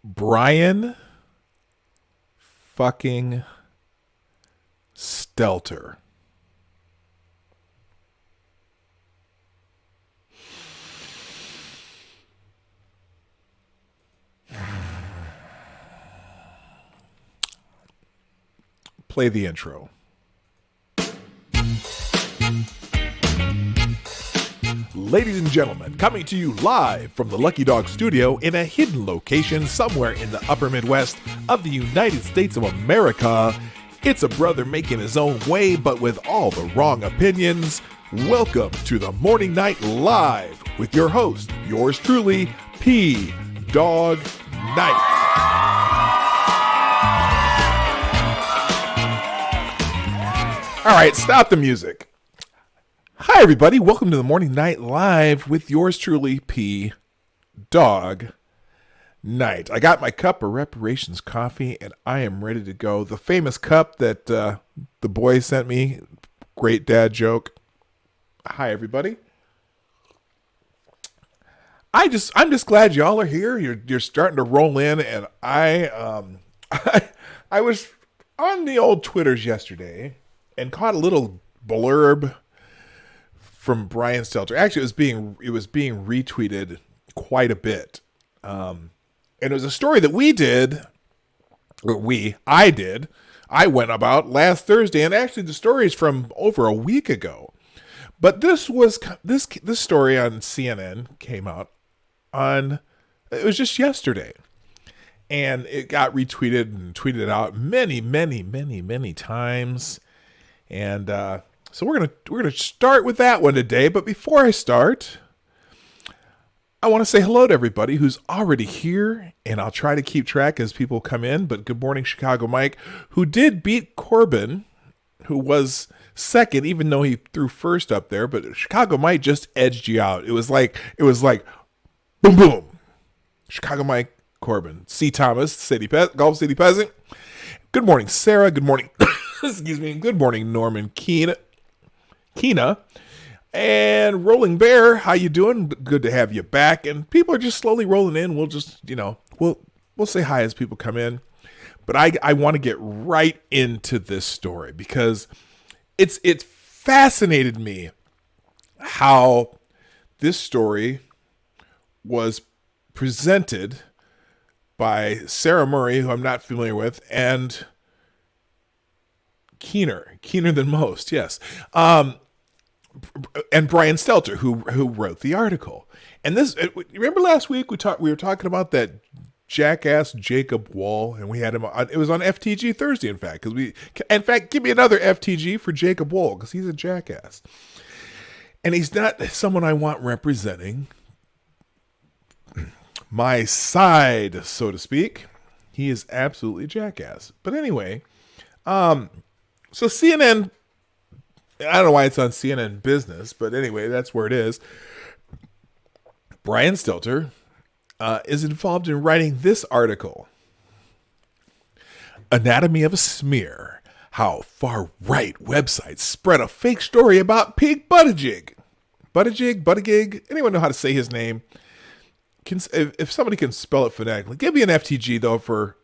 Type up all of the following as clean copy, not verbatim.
Brian fucking Stelter. Play the intro. Ladies and gentlemen, coming to you live from the Lucky Dog studio in a hidden location somewhere in the upper Midwest of the United States of America, it's a brother making his own way, but with all the wrong opinions. Welcome to the Morning Night Live with your host, yours truly, Dawg Knight. All right, stop the music. Hi, everybody. Welcome to the Morning Night Live with yours truly, Dawg Knight. I got my cup of reparations coffee, and I am ready to go. The famous cup that the boy sent me. Great dad joke. Hi, everybody. I'm just glad y'all are here. You're starting to roll in, and I was on the old Twitters yesterday and caught a little blurb from Brian Stelter. Actually, it was being retweeted quite a bit, and it was a story that I went about last Thursday, and actually the story is from over a week ago. But this story on CNN came out it was just yesterday, and it got retweeted and tweeted out many times. And so we're gonna start with that one today. But before I start, I want to say hello to everybody who's already here, and I'll try to keep track as people come in. But good morning, Chicago Mike, who did beat Corbin, who was second, even though he threw first up there. But Chicago Mike just edged you out. It was like boom boom. Chicago Mike, Corbin, C. Thomas, Golf City Peasant. Good morning, Sarah. Good morning. Excuse me. Good morning, Norman Keena, and Rolling Bear. How you doing? Good to have you back. And people are just slowly rolling in. We'll just, we'll say hi as people come in. But I want to get right into this story because it's fascinated me how this story was presented by Sarah Murray, who I'm not familiar with, and keener than most, yes. And Brian Stelter, who wrote the article. And this, remember last week we were talking about that jackass Jacob Wall, and we had him on. It was on FTG Thursday, in fact, give me another FTG for Jacob Wall because he's a jackass, and he's not someone I want representing my side, so to speak. He is absolutely a jackass. But anyway, so CNN, I don't know why it's on CNN Business, but anyway, that's where it is. Brian Stelter is involved in writing this article. Anatomy of a Smear. How far-right websites spread a fake story about Pete Buttigieg. Buttigieg? Anyone know how to say his name? If somebody can spell it phonetically, give me an FTG though for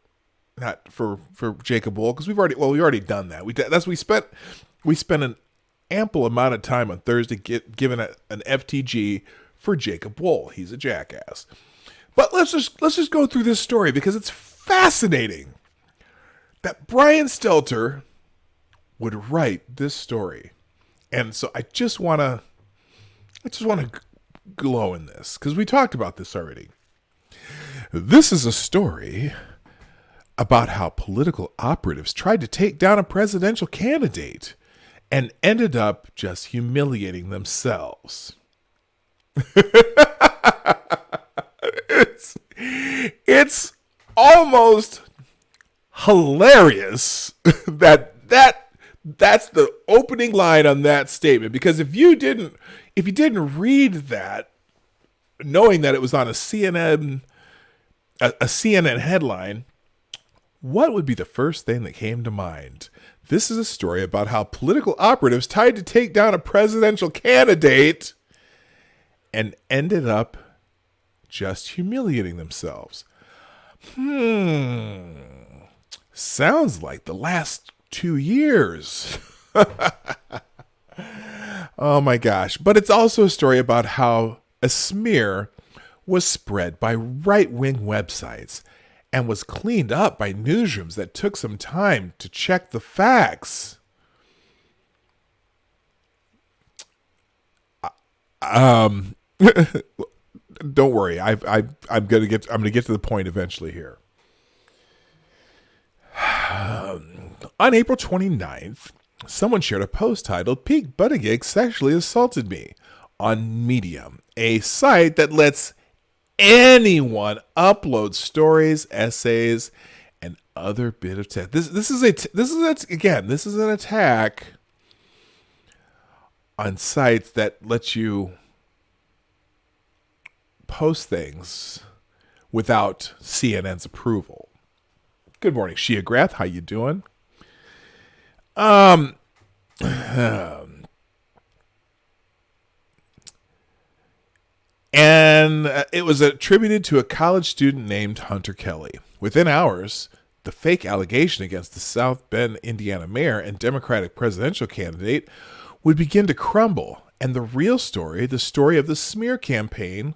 Jacob Wool, because we've already done that. We spent an ample amount of time on Thursday giving an FTG for Jacob Wool. He's a jackass. But let's just go through this story because it's fascinating that Brian Stelter would write this story, and so I just want to glow in this because we talked about this already. This is a story about how political operatives tried to take down a presidential candidate and ended up just humiliating themselves. It's almost hilarious that's the opening line on that statement, because if you didn't read that knowing that it was on a CNN headline, what would be the first thing that came to mind? This is a story about how political operatives tried to take down a presidential candidate and ended up just humiliating themselves. Sounds like the last 2 years. Oh my gosh. But it's also a story about how a smear was spread by right-wing websites and was cleaned up by newsrooms that took some time to check the facts. Don't worry. I'm gonna get to the point eventually here. On April 29th, someone shared a post titled "Pete Buttigieg sexually assaulted me" on Medium, a site that lets anyone upload stories, essays, and other bit of text. This is an attack on sites that let you post things without CNN's approval. Good morning, Shia Grath. How you doing? And it was attributed to a college student named Hunter Kelly. Within hours, the fake allegation against the South Bend, Indiana mayor and Democratic presidential candidate would begin to crumble, and the real story, the story of the smear campaign,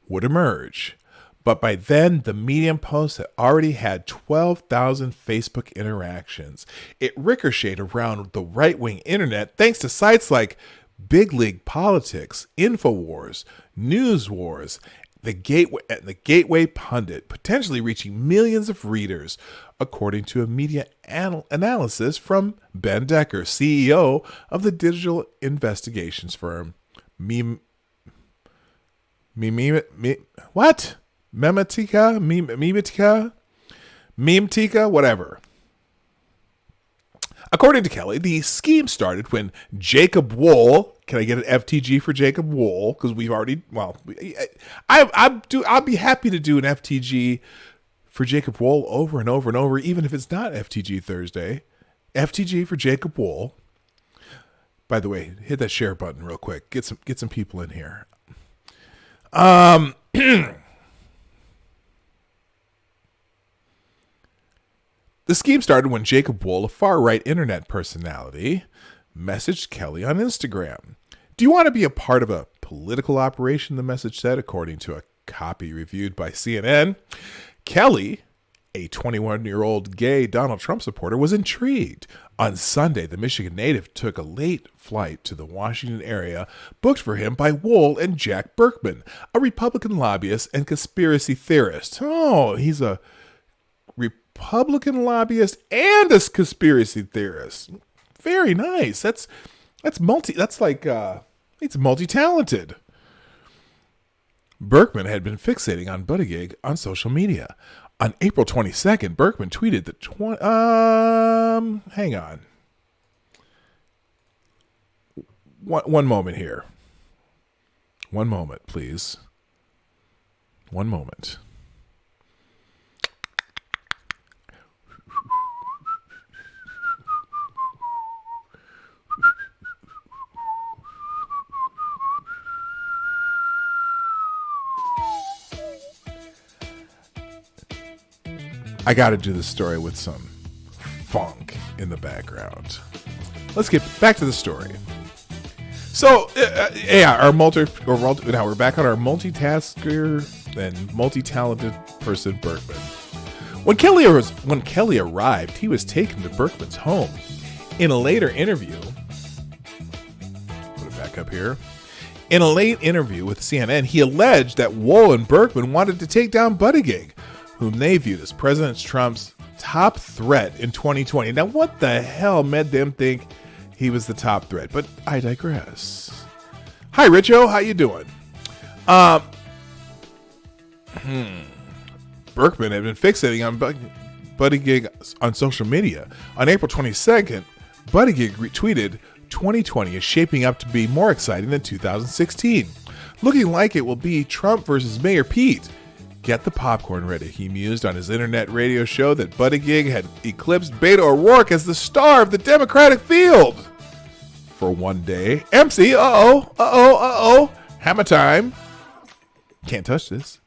would emerge. But by then, the Medium post had already had 12,000 Facebook interactions. It ricocheted around the right-wing internet thanks to sites like Big League Politics, InfoWars, News Wars, the Gateway Pundit, potentially reaching millions of readers, according to a media analysis from Ben Decker, CEO of the digital investigations firm Memetica, whatever. According to Kelly, the scheme started when Jacob Wohl, can I get an FTG for Jacob Wohl? Because we've already, I'll be happy to do an FTG for Jacob Wohl over and over and over, even if it's not FTG Thursday. FTG for Jacob Wohl. By the way, hit that share button real quick. Get some people in here. The scheme started when Jacob Wohl, a far-right internet personality, messaged Kelly on Instagram. "Do you want to be a part of a political operation?" the message said, according to a copy reviewed by CNN. Kelly, a 21-year-old gay Donald Trump supporter, was intrigued. On Sunday, the Michigan native took a late flight to the Washington area, booked for him by Wohl and Jack Berkman, a Republican lobbyist and conspiracy theorist. Oh, he's a Republican lobbyist and a conspiracy theorist. Very nice. It's multi-talented. Berkman had been fixating on Buttigieg on social media. On April 22nd, Berkman tweeted that hang on. One moment here. One moment, please. One moment. I got to do this story with some funk in the background. Let's get back to the story. So, we're back on our multitasker and multi-talented person, Berkman. When Kelly arrived, he was taken to Berkman's home. In a later interview, put it back up here. In a late interview with CNN, he alleged that Wohl and Berkman wanted to take down Buttigieg, whom they viewed as President Trump's top threat in 2020. Now, what the hell made them think he was the top threat? But I digress. Hi, Richo. How you doing? Berkman had been fixating on Buttigieg on social media. On April 22nd, Buttigieg retweeted, "2020 is shaping up to be more exciting than 2016. Looking like it will be Trump versus Mayor Pete. Get the popcorn ready," he mused on his internet radio show that Buttigieg had eclipsed Beto O'Rourke as the star of the Democratic field. For one day, MC, hammer time. Can't touch this.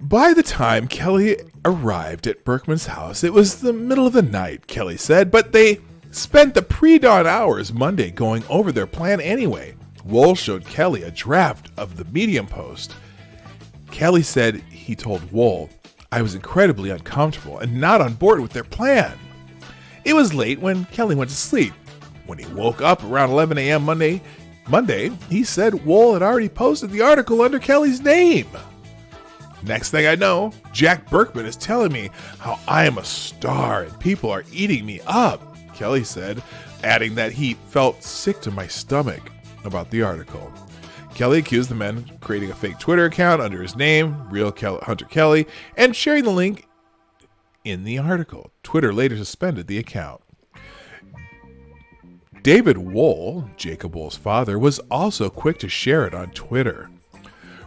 By the time Kelly arrived at Berkman's house, it was the middle of the night, Kelly said, but they spent the pre-dawn hours Monday going over their plan anyway. Wool showed Kelly a draft of the Medium post. Kelly said he told Wool, "I was incredibly uncomfortable and not on board with their plan." It was late when Kelly went to sleep. When he woke up around 11 a.m. Monday, he said Wool had already posted the article under Kelly's name. Next thing I know, Jack Berkman is telling me how I am a star and people are eating me up, Kelly said, adding that he felt sick to my stomach about the article. Kelly accused the men of creating a fake Twitter account under his name, Real Hunter Kelly, and sharing the link in the article. Twitter later suspended the account. David Wool, Jacob Wool's father, was also quick to share it on Twitter.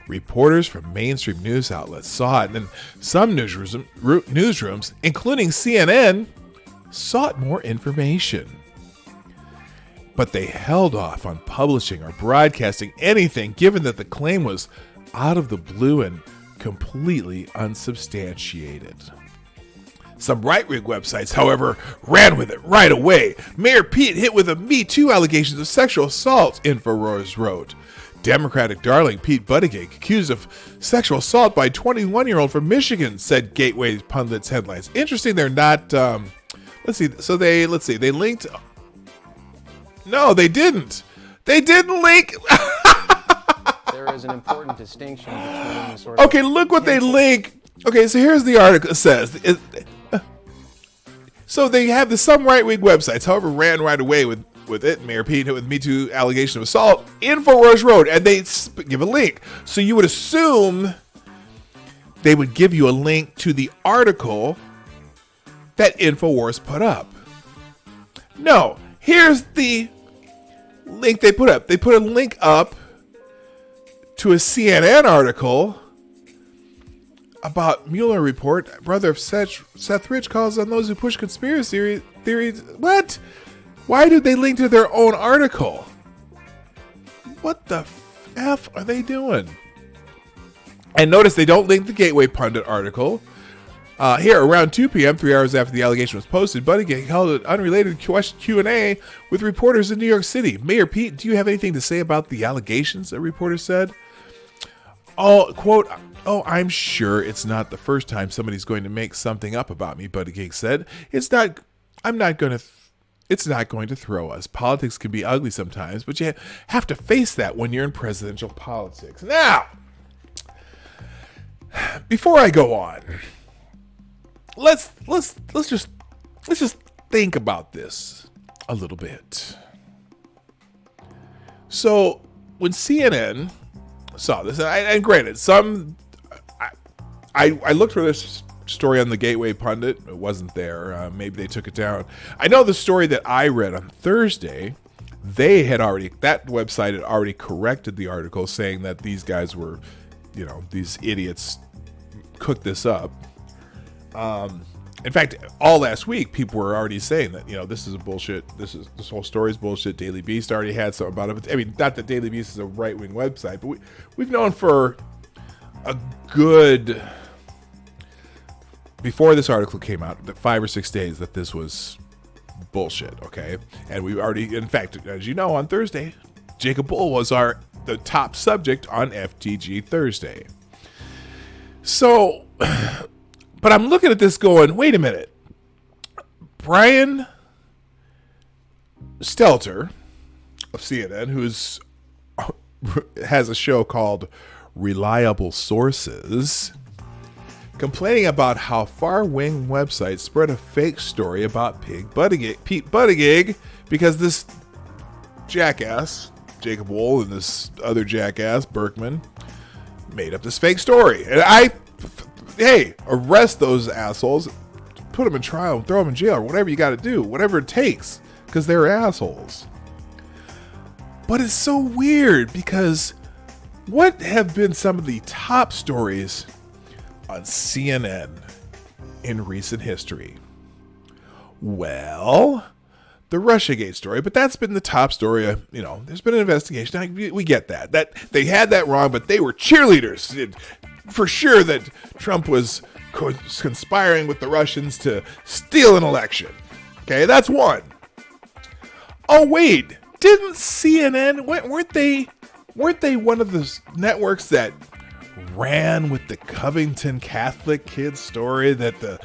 Reporters from mainstream news outlets saw it, and some newsrooms, including CNN, sought more information. But they held off on publishing or broadcasting anything, given that the claim was out of the blue and completely unsubstantiated. Some right-wing websites, however, ran with it right away. Mayor Pete hit with a Me Too allegations of sexual assault, InfoWars wrote. Democratic darling Pete Buttigieg accused of sexual assault by a 21-year-old from Michigan, said Gateway Pundit's headlines. Interesting, they're not. Let's see. They linked. No, they didn't. They didn't link. There is an important distinction between sort of. Okay, look what they link. Okay, so here's the article. It says. So they have some right-wing websites, however, ran right away with it. Mayor Pete hit with Me Too allegation of assault. InfoWars wrote, and they give a link. So you would assume they would give you a link to the article that InfoWars put up. No, here's the link they put up. They put a link up to a CNN article about Mueller report. Brother of Seth Rich calls on those who push conspiracy theories. What? Why did they link to their own article? What the F are they doing? And notice they don't link the Gateway Pundit article. Here, around 2 p.m., 3 hours after the allegation was posted, Buttigieg held an unrelated Q&A with reporters in New York City. Mayor Pete, do you have anything to say about the allegations, a reporter said? Oh, quote, "Oh, I'm sure it's not the first time somebody's going to make something up about me," Buttigieg said. It's not going to throw us. Politics can be ugly sometimes, but you have to face that when you're in presidential politics. Now, before I go on, let's just think about this a little bit. So when CNN saw this, and granted, I looked for this story on the Gateway Pundit. It wasn't there. Maybe they took it down. I know the story that I read on Thursday, that website had already corrected the article, saying that these guys were, these idiots cooked this up. In fact, all last week, people were already saying that, this is a bullshit. This whole story is bullshit. Daily Beast already had something about it. I mean, not that Daily Beast is a right-wing website, but we've known for a good, before this article came out, that 5 or 6 days, that this was bullshit. Okay, and we already, in fact, as you know, on Thursday, Jacob Bull was the top subject on FTG Thursday. So. But I'm looking at this going, wait a minute. Brian Stelter of CNN, has a show called Reliable Sources, complaining about how far-wing websites spread a fake story about Pete Buttigieg, because this jackass, Jacob Wool, and this other jackass, Berkman, made up this fake story. And hey, arrest those assholes, put them in trial, throw them in jail, or whatever you got to do, whatever it takes, because they're assholes. But it's so weird, because what have been some of the top stories on CNN in recent history? Well, the Russiagate story, but that's been the top story. There's been an investigation. We get that they had that wrong, but they were cheerleaders. for sure that Trump was conspiring with the Russians to steal an election. Okay, that's one. Oh wait, didn't CNN weren't they one of the networks that ran with the Covington Catholic kid story that the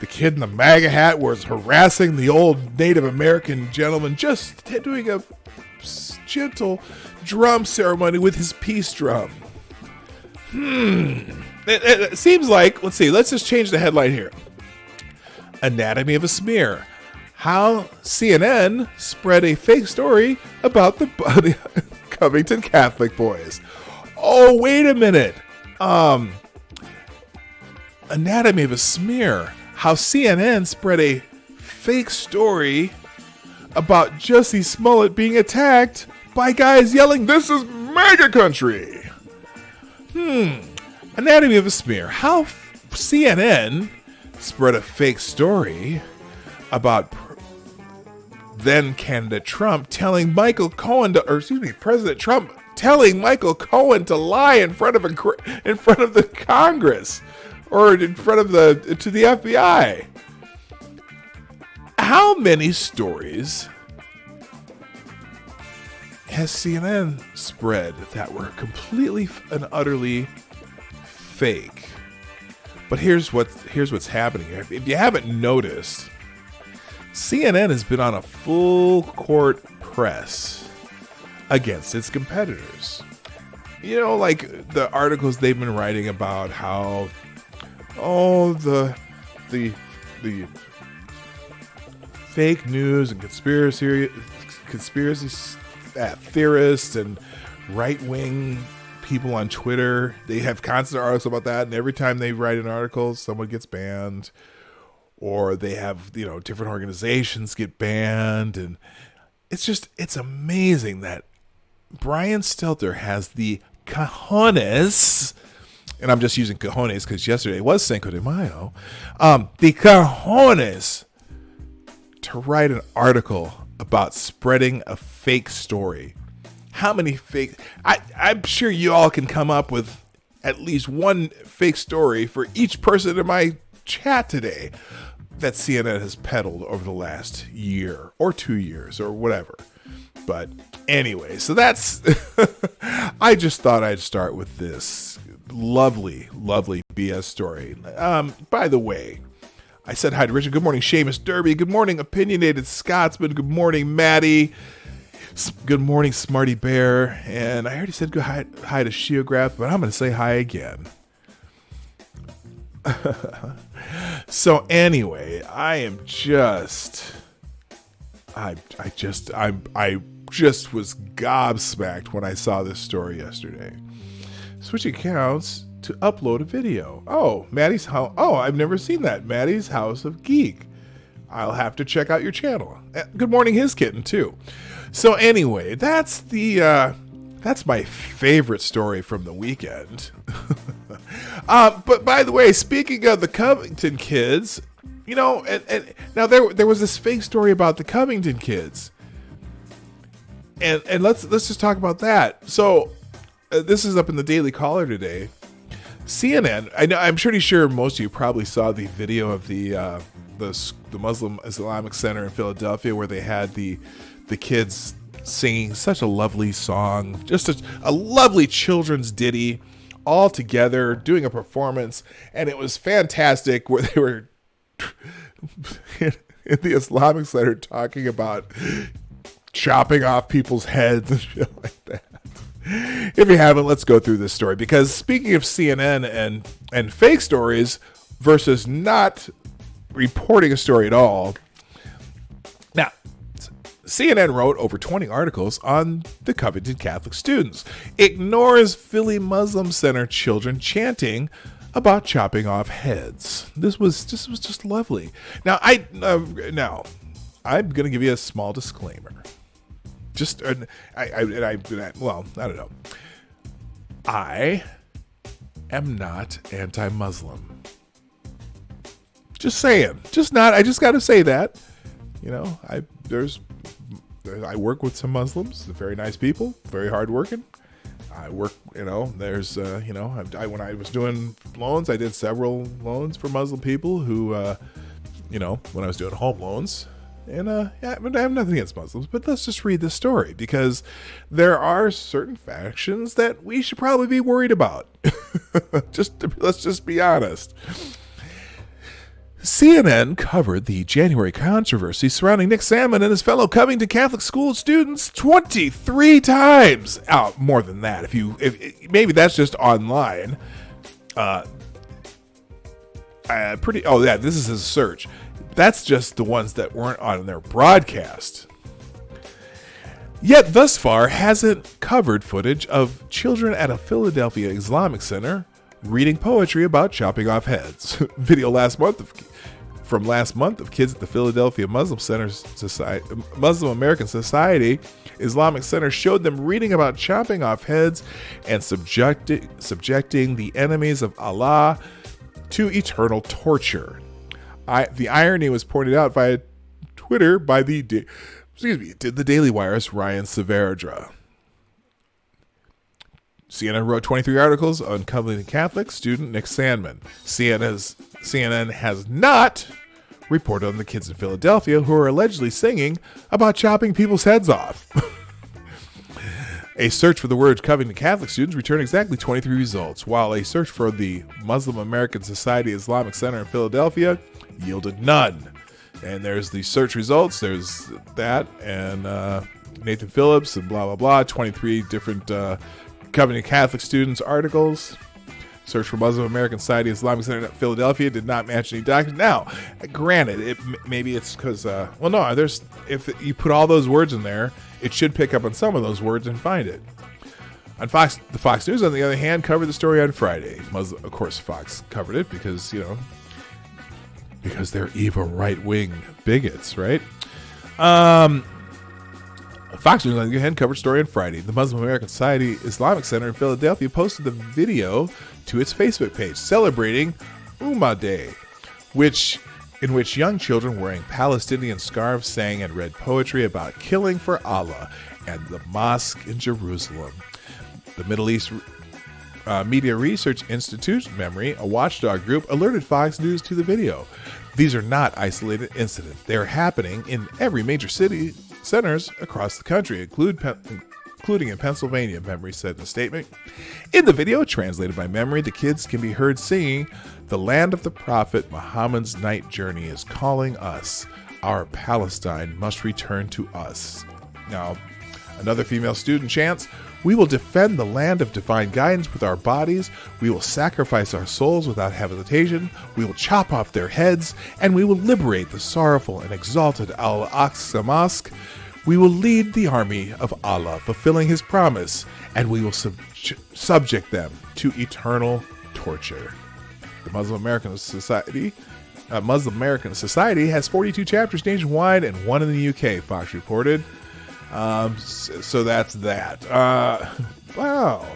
kid in the MAGA hat was harassing the old Native American gentleman, just doing a gentle drum ceremony with his peace drum? It seems like, let's just change the headline here. Anatomy of a smear. How CNN spread a fake story about the Covington Catholic boys. Oh, wait a minute. Anatomy of a smear. How CNN spread a fake story about Jussie Smollett being attacked by guys yelling, "This is MAGA country." Anatomy of a smear. How CNN spread a fake story about then candidate Trump telling Michael Cohen President Trump telling Michael Cohen to lie in front of the Congress or to the FBI. How many stories has CNN spread that were completely and utterly fake? But here's what's happening here. If you haven't noticed, CNN has been on a full court press against its competitors. You know, like the articles they've been writing about how, the fake news and conspiracy theorists and right-wing people on Twitter, they have constant articles about that, and every time they write an article, someone gets banned, or they have, different organizations get banned, and it's amazing that Brian Stelter has the cojones, and I'm just using cojones because yesterday was Cinco de Mayo, the cojones to write an article about spreading a fake story. How many fake... I'm sure you all can come up with at least one fake story for each person in my chat today that CNN has peddled over the last year or 2 years or whatever. But anyway, so that's... I just thought I'd start with this lovely, lovely BS story. By the way, I said hi to Richard. Good morning, Seamus Derby. Good morning, Opinionated Scotsman. Good morning, Maddie. Good morning, Smarty Bear. And I already said hi to Shiograph, but I'm going to say hi again. So anyway, I just was gobsmacked when I saw this story yesterday. Switching accounts to upload a video. Oh, Maddie's house. Oh, I've never seen that. Maddie's House of Geek. I'll have to check out your channel. Good morning, his kitten too. So anyway, that's my favorite story from the weekend. But by the way, speaking of the Covington kids, and now there was this fake story about the Covington kids, and let's just talk about that. So this is up in the Daily Caller today. CNN. I'm pretty sure most of you probably saw the video of the Muslim Islamic Center in Philadelphia where they had the kids singing such a lovely song, just a lovely children's ditty, all together doing a performance, and it was fantastic. Where they were in the Islamic Center talking about chopping off people's heads and shit like that. If you haven't, let's go through this story, because speaking of CNN and fake stories versus not reporting a story at all. Now, CNN wrote over 20 articles on the Covington Catholic students. Ignores Philly Muslim Center children chanting about chopping off heads. This was just lovely. Now, I'm going to give you a small disclaimer. I don't know. I am not anti-Muslim. Just saying. I just got to say that. I work with some Muslims. They're very nice people, very hardworking. I work, there's, when I was doing loans, I did several loans for Muslim people who, when I was doing home loans. And I have nothing against Muslims, but let's just read this story because there are certain factions that we should probably be worried about. Let's just be honest. CNN covered the January controversy surrounding Nick Sandmann and his fellow Covington Catholic school students 23 times. More than that. If maybe that's just online. This is his search. That's just the ones that weren't on their broadcast. Yet thus far hasn't covered footage of children at a Philadelphia Islamic center reading poetry about chopping off heads. Video from last month of kids at the Philadelphia Muslim American Society Islamic Center showed them reading about chopping off heads and subjecting the enemies of Allah to eternal torture. The irony was pointed out via Twitter by the Daily Wire's Ryan Saavedra. CNN wrote 23 articles on Covington Catholic student Nick Sandmann. CNN has not reported on the kids in Philadelphia who are allegedly singing about chopping people's heads off. A search for the word Covington Catholic students returned exactly 23 results, while a search for the Muslim American Society Islamic Center in Philadelphia yielded none. And there's the search results. There's that and Nathan Phillips and blah, blah, blah. 23 different Covington Catholic students articles. Search for Muslim American Society Islamic Center in Philadelphia did not match any documents. Now, granted, maybe it's because, if you put all those words in there, it should pick up on some of those words and find it. On the Fox News, on the other hand, covered the story on Friday. Of course, Fox covered it because they're evil right-wing bigots, right? Fox News, on the other hand, covered story on Friday. The Muslim American Society Islamic Center in Philadelphia posted the video to its Facebook page celebrating Ummah Day, in which young children wearing Palestinian scarves sang and read poetry about killing for Allah and the mosque in Jerusalem. The Middle East Media Research Institute, Memory, a watchdog group, alerted Fox News to the video. These are not isolated incidents. They are happening in every major city centers across the country, including in Pennsylvania, Memory said in a statement. In the video, translated by Memory, the kids can be heard singing, "The land of the Prophet Muhammad's night journey is calling us. Our Palestine must return to us." Now, another female student chants, "We will defend the land of divine guidance with our bodies. We will sacrifice our souls without hesitation. We will chop off their heads, and we will liberate the sorrowful and exalted Al-Aqsa Mosque. We will lead the army of Allah, fulfilling his promise, and we will subject them to eternal torture." The Muslim American Society has 42 chapters nationwide and one in the UK, Fox reported. So that's that. Wow.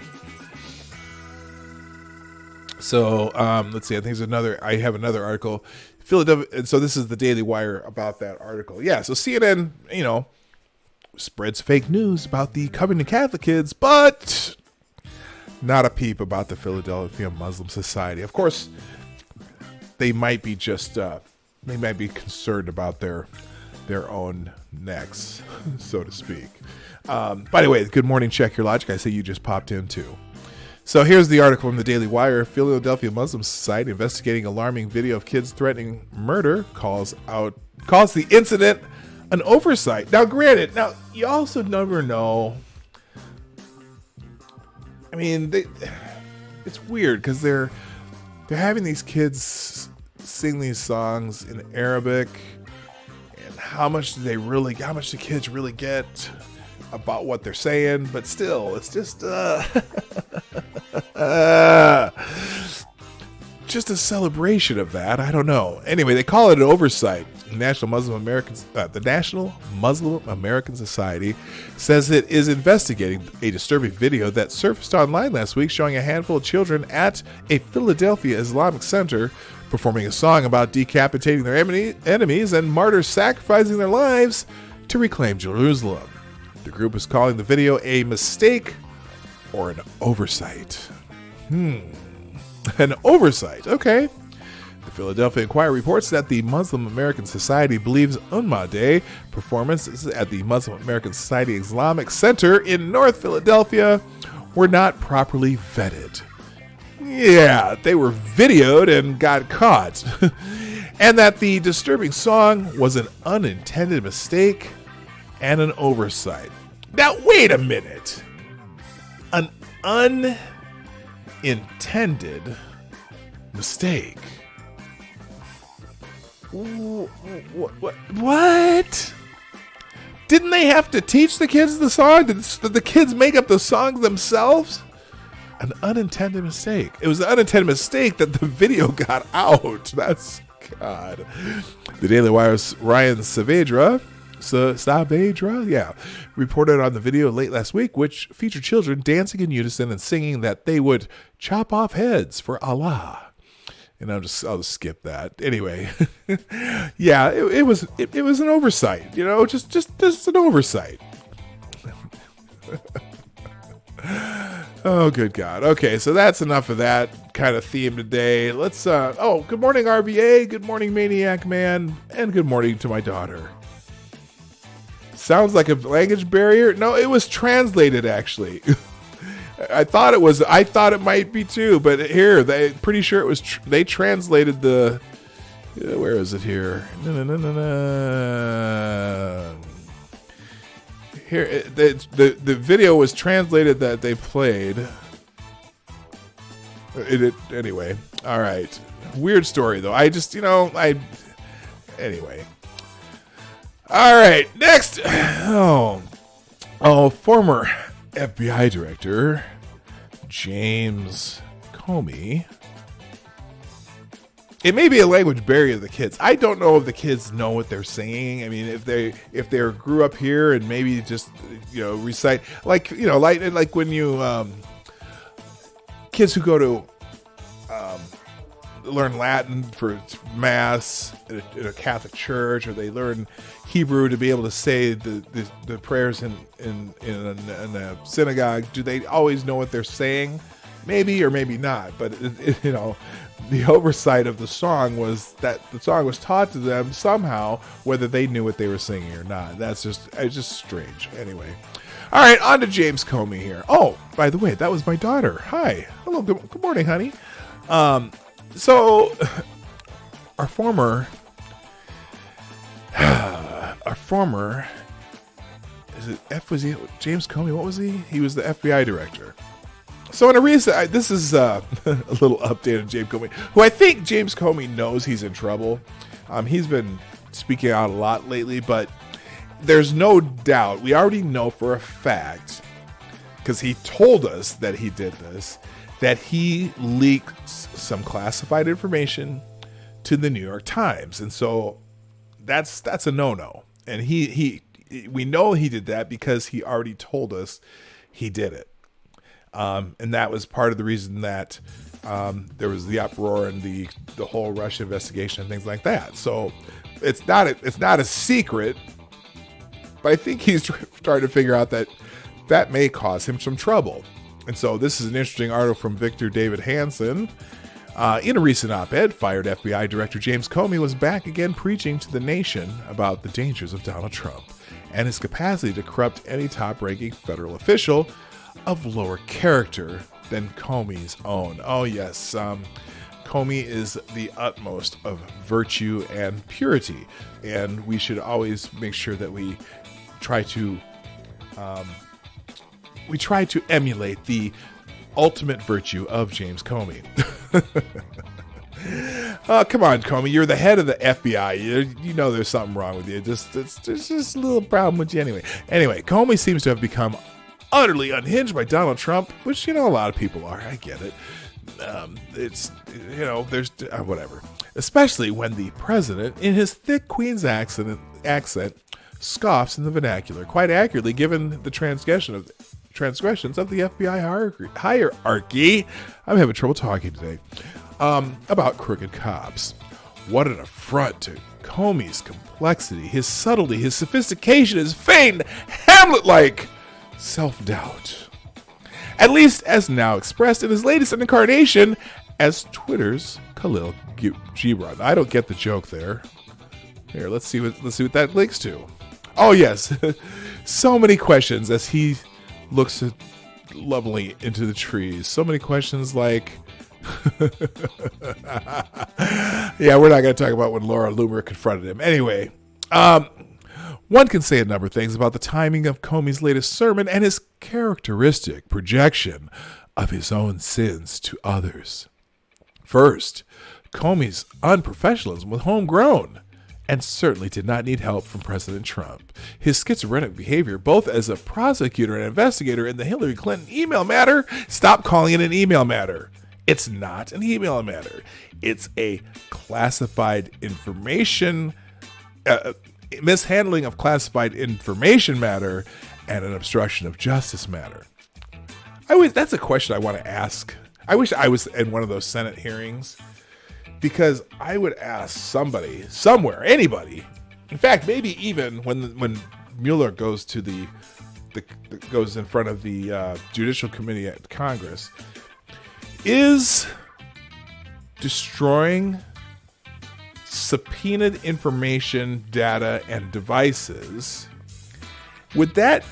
So let's see. I think I have another article. Philadelphia. And so this is the Daily Wire about that article. Yeah. So CNN, spreads fake news about the Covington Catholic kids, but not a peep about the Philadelphia Muslim Society. Of course, they might be concerned about their own necks, so to speak. By the way, good morning, check your logic. I see you just popped in too. So here's the article from the Daily Wire. Philadelphia Muslim Society investigating alarming video of kids threatening murder calls the incident an oversight. Now, granted, you also never know. I mean, it's weird because they're having these kids sing these songs in Arabic. How much do the kids really get about what they're saying? But still, it's just just a celebration of that. I don't know. Anyway, they call it an oversight. The National Muslim American Society says it is investigating a disturbing video that surfaced online last week showing a handful of children at a Philadelphia Islamic center performing a song about decapitating their enemies and martyrs sacrificing their lives to reclaim Jerusalem. The group is calling the video a mistake or an oversight? An oversight, okay. The Philadelphia Inquirer reports that the Muslim American Society believes Unma Day performances at the Muslim American Society Islamic Center in North Philadelphia were not properly vetted. Yeah, they were videoed and got caught. And that the disturbing song was an unintended mistake and an oversight. Now, wait a minute. An unintended mistake. What? Didn't they have to teach the kids the song? Did the kids make up the song themselves? An unintended mistake. It was an unintended mistake that the video got out. That's God. The Daily Wire's Ryan Saavedra, reported on the video late last week, which featured children dancing in unison and singing that they would chop off heads for Allah. And I'll just skip that. Anyway, yeah, it was an oversight, just an oversight. Oh, good God. Okay, so that's enough of that kind of theme today. Let's, good morning, RBA. Good morning, Maniac Man. And good morning to my daughter. Sounds like a language barrier. No, it was translated, actually. I thought it might be too, but here, pretty sure it was, they translated the, where is it here? Here, the video was translated that they played. Anyway, all right. Weird story, though. Anyway. All right, next. Former FBI Director James Comey. It may be a language barrier to the kids. I don't know if the kids know what they're singing. I mean, if they grew up here and maybe just recite like when you kids who go to learn Latin for mass in a Catholic church, or they learn Hebrew to be able to say the prayers in a synagogue. Do they always know what they're saying? Maybe or maybe not. But the oversight of the song was that the song was taught to them somehow, whether they knew what they were singing or not. It's just strange. Anyway. All right, on to James Comey here. Oh, by the way, that was my daughter. Hi. Hello. Good morning, honey. So our former was he James Comey? What was he? He was the FBI director. So in a recent, this is a little update on James Comey, who I think James Comey knows he's in trouble. He's been speaking out a lot lately, but there's no doubt. We already know for a fact, because he told us that he did this, that he leaked some classified information to the New York Times. And so that's a no-no. And we know he did that because he already told us he did it. And that was part of the reason that there was the uproar and the whole Russia investigation and things like that. So it's not a secret, but I think he's starting to figure out that may cause him some trouble. And so this is an interesting article from Victor David Hansen. In a recent op-ed, fired FBI Director James Comey was back again preaching to the nation about the dangers of Donald Trump and his capacity to corrupt any top-ranking federal official of lower character than Comey's own. Oh yes, Comey is the utmost of virtue and purity, and we should always make sure that we try to emulate the ultimate virtue of James Comey. Oh, come on, Comey. You're the head of the FBI. You know there's something wrong with you. There's just a little problem with you anyway. Anyway, Comey seems to have become utterly unhinged by Donald Trump, which, a lot of people are. I get it. There's whatever. Especially when the president, in his thick Queen's accent, scoffs in the vernacular, quite accurately given the transgressions of the FBI hierarchy. I'm having trouble talking today. About crooked cops. What an affront to Comey's complexity, his subtlety, his sophistication, his feigned Hamlet-like self-doubt. at least as now expressed in his latest incarnation as Twitter's Khalil Gibran. I don't get the joke there. Here, let's see what that links to. Oh yes, so many questions as he looks lovely into the trees. So many questions like, yeah, we're not going to talk about when Laura Loomer confronted him. Anyway, one can say a number of things about the timing of Comey's latest sermon and his characteristic projection of his own sins to others. First, Comey's unprofessionalism was homegrown and certainly did not need help from President Trump. His schizophrenic behavior, both as a prosecutor and investigator in the Hillary Clinton email matter, stop calling it an email matter. It's not an email matter. It's a classified information, mishandling of classified information matter and an obstruction of justice matter. That's a question I want to ask. I wish I was in one of those Senate hearings, because I would ask somebody, somewhere, anybody. In fact, maybe even when Mueller goes to goes in front of the Judicial Committee at Congress, is destroying subpoenaed information, data, and devices, would that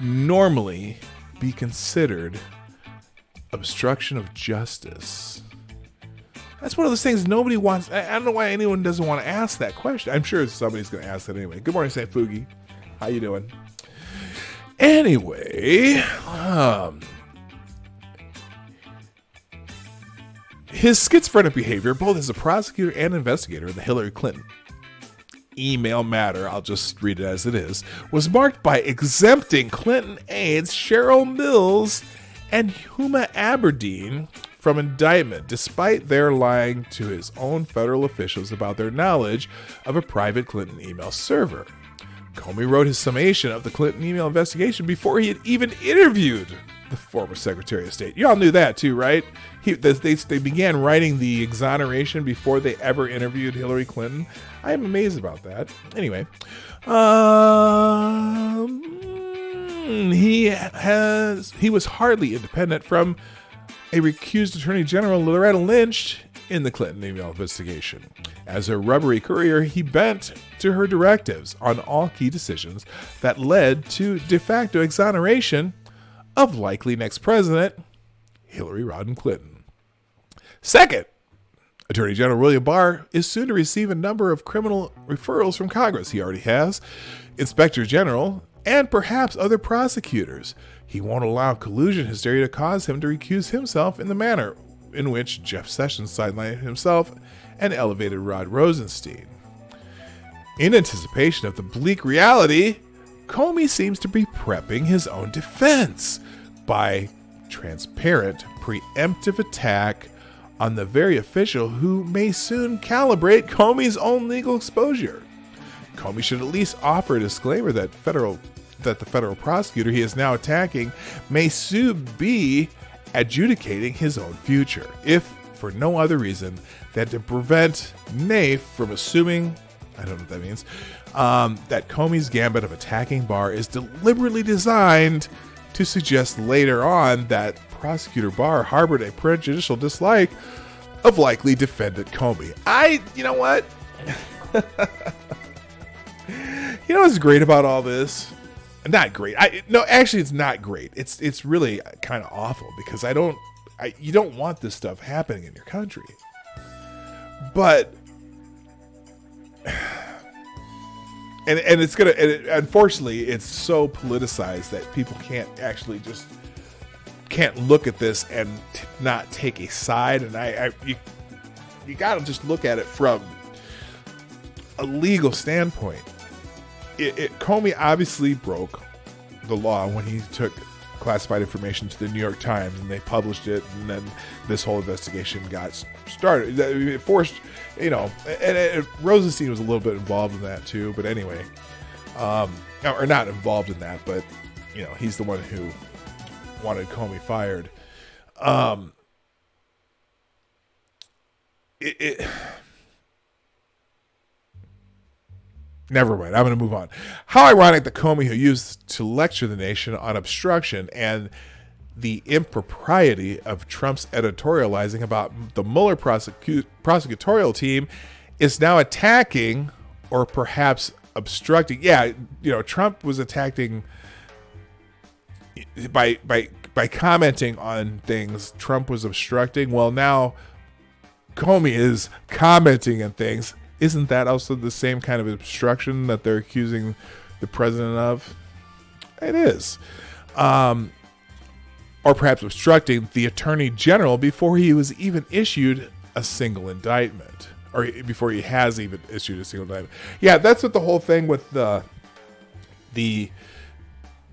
normally be considered obstruction of justice? That's one of those things nobody wants. I don't know why anyone doesn't want to ask that question. I'm sure somebody's going to ask that anyway. Good morning, St. Fugi. How you doing? Anyway, his schizophrenic behavior, both as a prosecutor and investigator in the Hillary Clinton email matter, I'll just read it as it is, was marked by exempting Clinton aides Cheryl Mills and Huma Aberdeen from indictment, despite their lying to his own federal officials about their knowledge of a private Clinton email server. Comey wrote his summation of the Clinton email investigation before he had even interviewed the former Secretary of State. Y'all knew that too, right? They began writing the exoneration before they ever interviewed Hillary Clinton. I am amazed about that. Anyway, he was hardly independent from a recused Attorney General, Loretta Lynch, in the Clinton email investigation. As her rubbery courier, he bent to her directives on all key decisions that led to de facto exoneration of likely next president, Hillary Rodham Clinton. Second, Attorney General William Barr is soon to receive a number of criminal referrals from Congress. He already has. Inspector General and perhaps other prosecutors. He won't allow collusion hysteria to cause him to recuse himself in the manner in which Jeff Sessions sidelined himself and elevated Rod Rosenstein. In anticipation of the bleak reality, Comey seems to be prepping his own defense by transparent, preemptive attack on the very official who may soon calibrate Comey's own legal exposure. Comey should at least offer a disclaimer that the federal prosecutor he is now attacking may soon be adjudicating his own future, if for no other reason than to prevent NAIF from assuming, I don't know what that means, that Comey's gambit of attacking Barr is deliberately designed to suggest later on that Prosecutor Barr harbored a prejudicial dislike of likely defendant Comey. You know what? You know what's great about all this? Not great. No, actually, it's not great. It's really kind of awful because you don't want this stuff happening in your country. But and it's gonna. Unfortunately, it's so politicized that people can't look at this and not take a side. And you gotta just look at it from a legal standpoint. Comey obviously broke the law when he took classified information to the New York Times and they published it, and then this whole investigation got started. It forced, and Rosenstein was a little bit involved in that too. But anyway, or not involved in that, but he's the one who wanted Comey fired. Never mind. I'm going to move on. How ironic that Comey, who used to lecture the nation on obstruction and the impropriety of Trump's editorializing about the Mueller prosecutorial team is now attacking or perhaps obstructing. Yeah, Trump was attacking by commenting on things. Trump was obstructing. Well, now Comey is commenting on things. Isn't that also the same kind of obstruction that they're accusing the president of? It is. Or perhaps obstructing the attorney general before he was even issued a single indictment, or before he has even issued a single indictment. Yeah, that's what the whole thing with the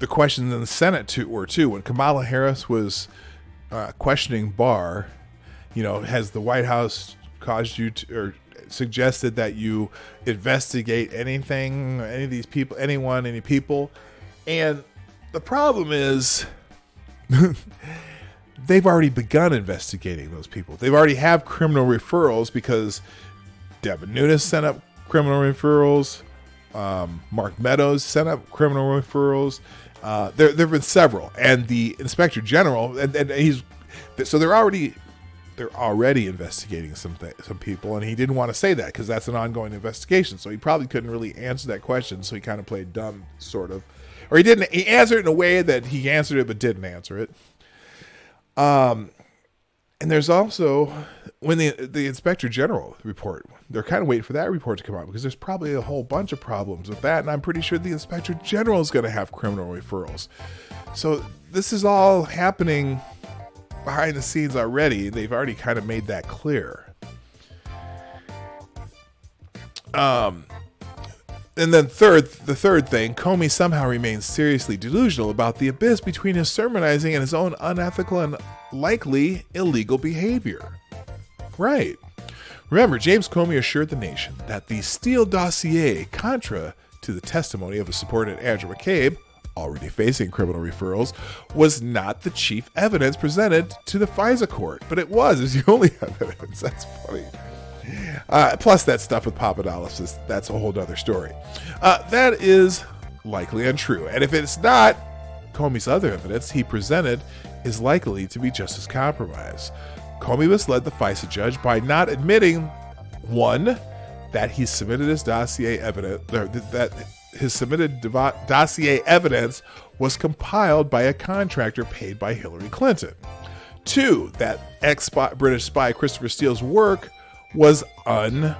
questions in the Senate were too. When Kamala Harris was questioning Barr, has the White House caused you to, or suggested that you investigate anything, any of these people, anyone, any people? And the problem is they've already begun investigating those people. They've already have criminal referrals because Devin Nunes sent up criminal referrals. Mark Meadows sent up criminal referrals. There have been several, and the Inspector General, and they're already investigating some people, and he didn't want to say that because that's an ongoing investigation. So he probably couldn't really answer that question. So he kind of played dumb, sort of. Or he answered it in a way that he answered it but didn't answer it. And there's also, when the Inspector General report, they're kind of waiting for that report to come out because there's probably a whole bunch of problems with that. And I'm pretty sure the Inspector General is going to have criminal referrals. So this is all happening behind the scenes already. They've already kind of made that clear. And then the third thing, Comey somehow remains seriously delusional about the abyss between his sermonizing and his own unethical and likely illegal behavior. Right. Remember, James Comey assured the nation that the Steele dossier, contra to the testimony of a supporter Andrew McCabe, already facing criminal referrals, was not the chief evidence presented to the FISA court, but it was the only evidence. That's funny. Plus that stuff with Papadopoulos, that's a whole other story. That is likely untrue. And if it's not, Comey's other evidence he presented is likely to be just as compromised. Comey misled the FISA judge by not admitting, one, that he submitted his dossier evidence, that his submitted dossier evidence was compiled by a contractor paid by Hillary Clinton. Two, that ex-British spy Christopher Steele's work was unverified.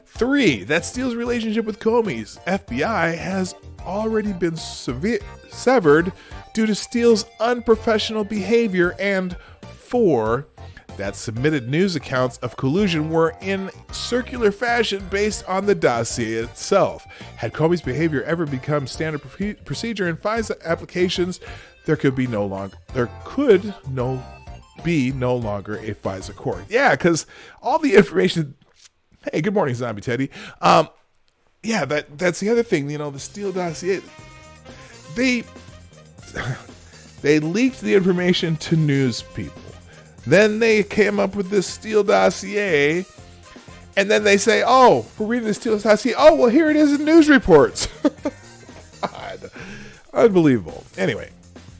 Three, that Steele's relationship with Comey's FBI has already been severed due to Steele's unprofessional behavior. And four, that submitted news accounts of collusion were in circular fashion based on the dossier itself. Had Comey's behavior ever become standard procedure in FISA applications, there could no longer be a FISA court. Yeah, because all the information. Hey, good morning, Zombie Teddy. Yeah, that's the other thing. The Steele dossier. They leaked the information to news people. Then they came up with this Steele dossier, and then they say, "Oh, we're reading the Steele dossier. Oh, well, here it is in news reports." God, unbelievable. Anyway.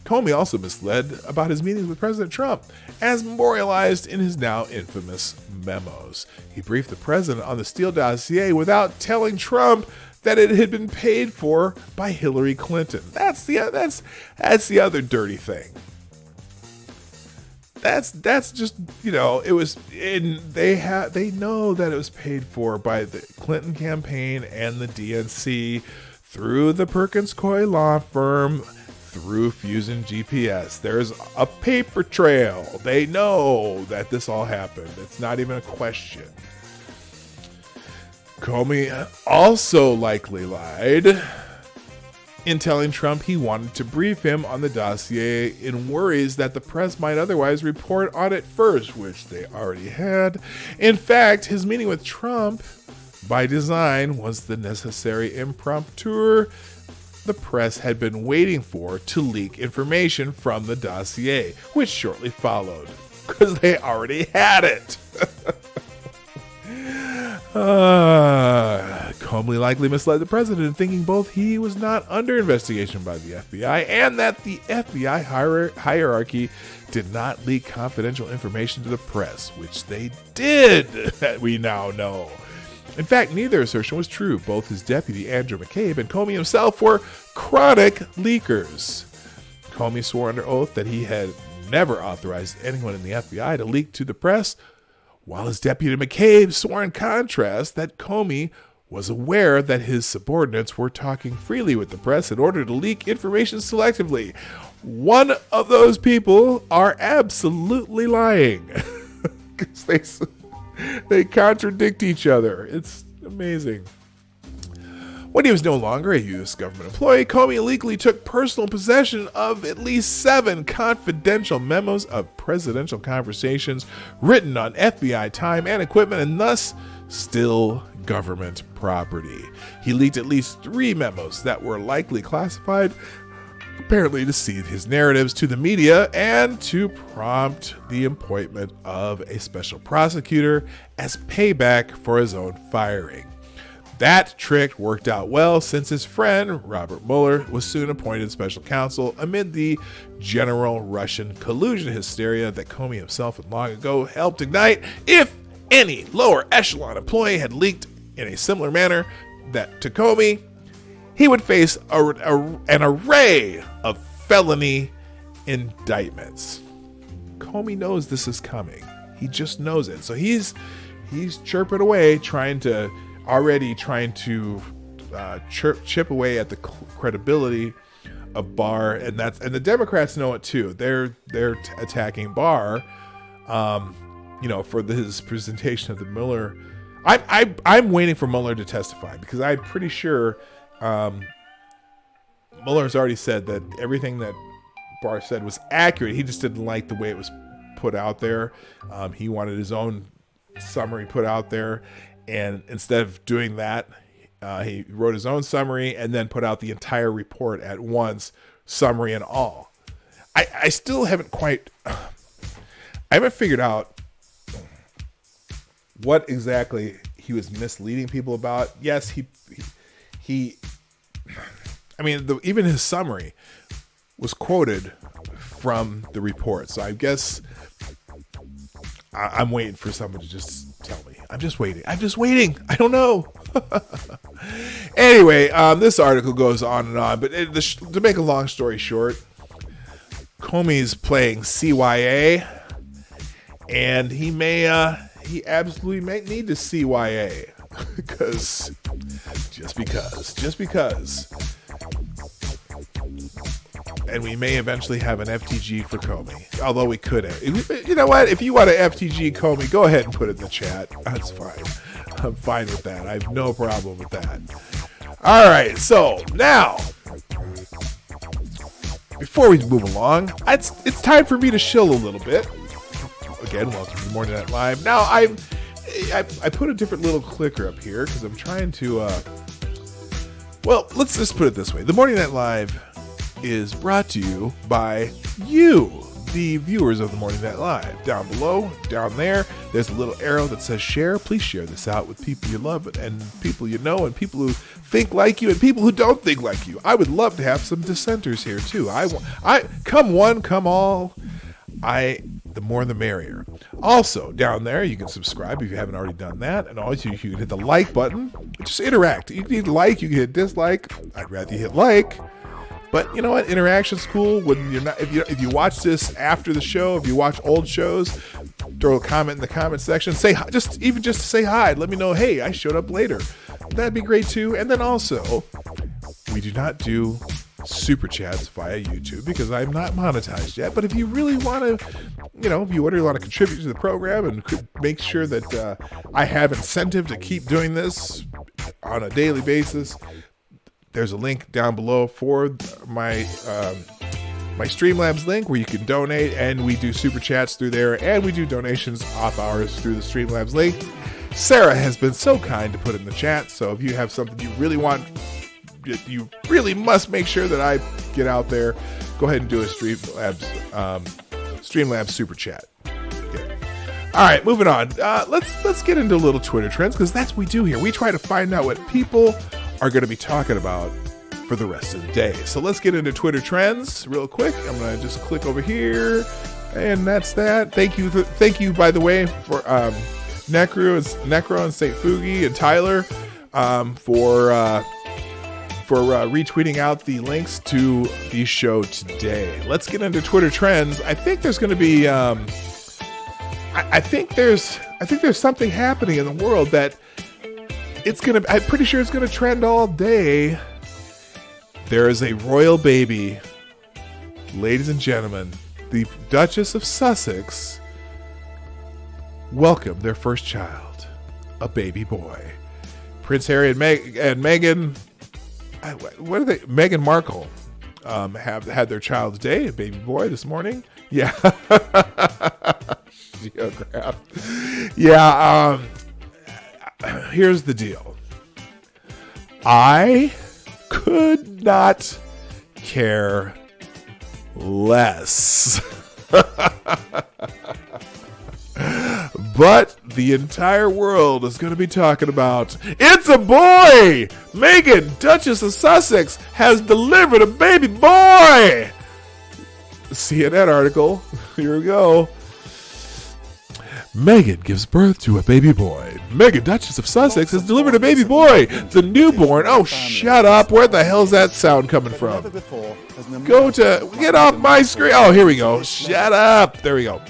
Comey also misled about his meetings with President Trump, as memorialized in his now infamous memos. He briefed the president on the Steele dossier without telling Trump that it had been paid for by Hillary Clinton. That's the other dirty thing. That's just, it was they know that it was paid for by the Clinton campaign and the DNC through the Perkins Coie law firm, through Fusion GPS. There's a paper trail. They know that this all happened. It's not even a question. Comey also likely lied in telling Trump he wanted to brief him on the dossier in worries that the press might otherwise report on it first, which they already had. In fact, his meeting with Trump, by design, was the necessary impromptu the press had been waiting for to leak information from the dossier, which shortly followed, because they already had it. Comey likely misled the president, thinking both he was not under investigation by the FBI and that the FBI hierarchy did not leak confidential information to the press, which they did, we now know. In fact, neither assertion was true. Both his deputy, Andrew McCabe, and Comey himself were chronic leakers. Comey swore under oath that he had never authorized anyone in the FBI to leak to the press, while his deputy McCabe swore in contrast that Comey was aware that his subordinates were talking freely with the press in order to leak information selectively. One of those people are absolutely lying. 'Cause they contradict each other. It's amazing. When he was no longer a U.S. government employee, Comey illegally took personal possession of at least 7 confidential memos of presidential conversations written on FBI time and equipment, and thus still government property. He leaked at least 3 memos that were likely classified, apparently to seed his narratives to the media and to prompt the appointment of a special prosecutor as payback for his own firing. That trick worked out well since his friend, Robert Mueller, was soon appointed special counsel amid the general Russian collusion hysteria that Comey himself had long ago helped ignite. If any lower echelon employee had leaked in a similar manner that to Comey, he would face an array of felony indictments. Comey knows this is coming. He just knows it. So he's chirping away, trying to chip away at the credibility of Barr, and the Democrats know it too. They're attacking Barr, for his presentation of the Mueller. I'm waiting for Mueller to testify because I'm pretty sure Mueller's already said that everything that Barr said was accurate. He just didn't like the way it was put out there. He wanted his own summary put out there. And instead of doing that, he wrote his own summary and then put out the entire report at once, summary and all. I still haven't figured out what exactly he was misleading people about. Yes, even his summary was quoted from the report. So I guess I'm waiting for someone to just tell me. I'm just waiting. I don't know. Anyway, this article goes on and on, but to make a long story short, Comey's playing CYA, and he absolutely may need to CYA because just because. And we may eventually have an FTG for Comey, although we couldn't. You know what? If you want an FTG Comey, go ahead and put it in the chat. That's fine. I'm fine with that. I have no problem with that. All right, so now, before we move along, it's time for me to shill a little bit. Again, welcome to Morning Night Live. Now, I put a different little clicker up here because I'm trying to, let's just put it this way. The Morning Night Live is brought to you by you, the viewers of the Morning Night Live. Down below, down there's a little arrow that says share. Please share this out with people you love and people you know and people who think like you and people who don't think like you. I would love to have some dissenters here too. I come one, come all. The more the merrier. Also, down there, you can subscribe if you haven't already done that. And also, you can hit the like button. Just interact. You can hit like, you can hit dislike. I'd rather you hit like. But you know what? Interaction's cool. When you're not, if you watch this after the show, if you watch old shows, throw a comment in the comment section. Say hi, just to say hi. Let me know. Hey, I showed up later. That'd be great too. And then also, we do not do super chats via YouTube because I'm not monetized yet. But if you really want to, if you want to contribute to the program and could make sure that I have incentive to keep doing this on a daily basis, there's a link down below for my Streamlabs link where you can donate, and we do super chats through there, and we do donations off hours through the Streamlabs link. Sarah has been so kind to put it in the chat, so if you have something you really want, you really must make sure that I get out there, go ahead and do a Streamlabs super chat. Okay. All right, moving on. Let's get into a little Twitter trends, because that's what we do here. We try to find out what people are going to be talking about for the rest of the day. So let's get into Twitter trends real quick. I'm going to just click over here, and that's that. Thank you, by the way, for Necro and St. Fugi and Tyler for retweeting out the links to the show today. Let's get into Twitter trends. I think there's going to be I think there's something happening in the world that I'm pretty sure it's gonna trend all day. There is a royal baby, ladies and gentlemen. The Duchess of Sussex welcomed their first child, a baby boy. Prince Harry and Meghan, what are they? Meghan Markle have had their child today, a baby boy this morning. Yeah. Yeah. Here's the deal. I could not care less. But the entire world is going to be talking about, it's a boy! Meghan, Duchess of Sussex, has delivered a baby boy! CNN article. Here we go. Meghan gives birth to a baby boy. Meghan, Duchess of Sussex, has delivered a baby boy. The newborn. Oh, shut up. Where the hell's that sound coming from? Get off my screen. Oh, here we go. Shut up. There we go.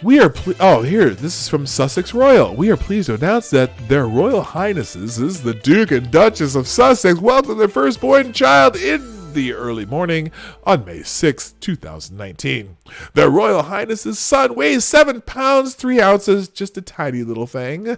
This is from Sussex Royal. We are pleased to announce that their Royal Highnesses, the Duke and Duchess of Sussex, welcomed their firstborn child in the early morning on May 6, 2019. Their Royal Highness's son weighs 7 pounds, 3 ounces, just a tiny little thing.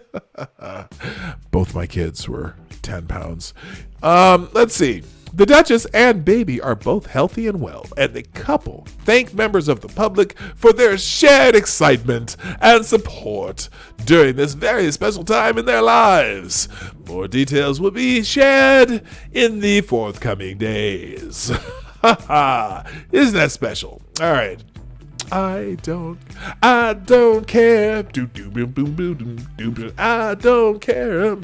Both my kids were 10 pounds. Let's see. The Duchess and baby are both healthy and well, and the couple thank members of the public for their shared excitement and support during this very special time in their lives. More details will be shared in the forthcoming days. Isn't that special? All right. I don't care. I don't care.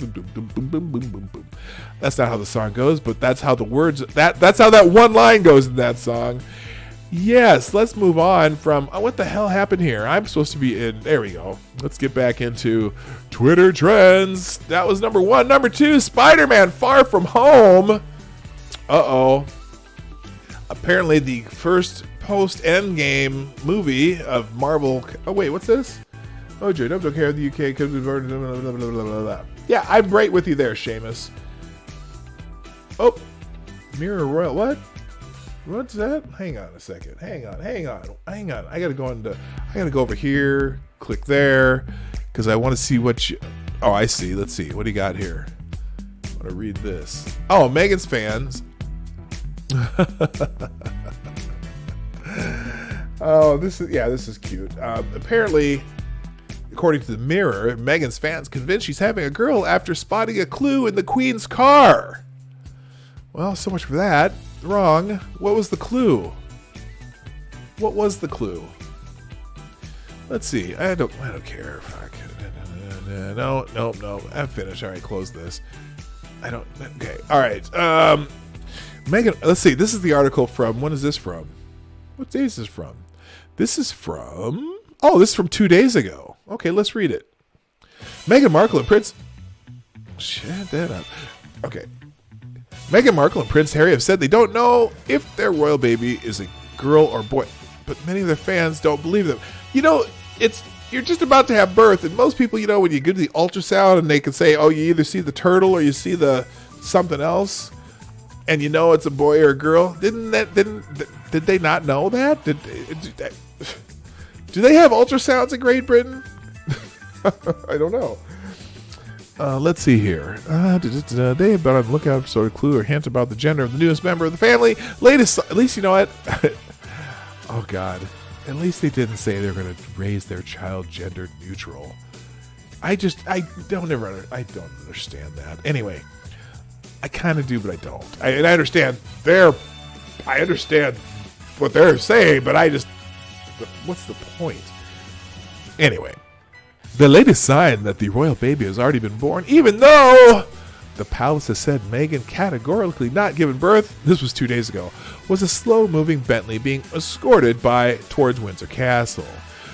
That's not how the song goes, but that's how the words, that's how that one line goes in that song. Yes, let's move on from, what the hell happened here? I'm supposed to be in, there we go. Let's get back into Twitter trends. That was number 1. Number 2, Spider-Man Far From Home. Uh-oh. Apparently the first post-Endgame movie of Marvel. Oh, wait, what's this? Oh, Joe, don't care of the UK. Yeah, I'm right with you there, Seamus. Oh, Mirror Royal. What? What's that? Hang on a second. Hang on. I gotta go over here. Click there, because I want to see what you. Oh, I see. Let's see. What do you got here? I want to read this. Oh, Megan's fans. Oh, this is cute. Apparently, according to the Mirror, Meghan's fans convinced she's having a girl after spotting a clue in the Queen's car. Well, so much for that. Wrong. What was the clue? Let's see. I don't care. No. I'm finished. All right, close this. Okay. All right. Meghan. Let's see. This is the article from. When is this from? What day is this from? This is from 2 days ago. Okay, let's read it. Meghan Markle and Prince. Shut that up. Okay. Meghan Markle and Prince Harry have said they don't know if their royal baby is a girl or boy, but many of their fans don't believe them. You know, you're just about to have birth, and most people, you know, when you get the ultrasound and they can say, oh, you either see the turtle or you see the something else, and you know it's a boy or a girl. Did they not know that? Do they have ultrasounds in Great Britain? I don't know. Let's see here. They have been on the lookout for sort of clue or hint about the gender of the newest member of the family. At least you know what? Oh God! At least they didn't say they're going to raise their child gender neutral. I don't understand that. Anyway, I kind of do, but I don't. I understand what they're saying, but what's the point? Anyway, the latest sign that the royal baby has already been born, even though the palace has said Meghan categorically not given birth, this was 2 days ago, was a slow-moving Bentley being escorted towards Windsor Castle.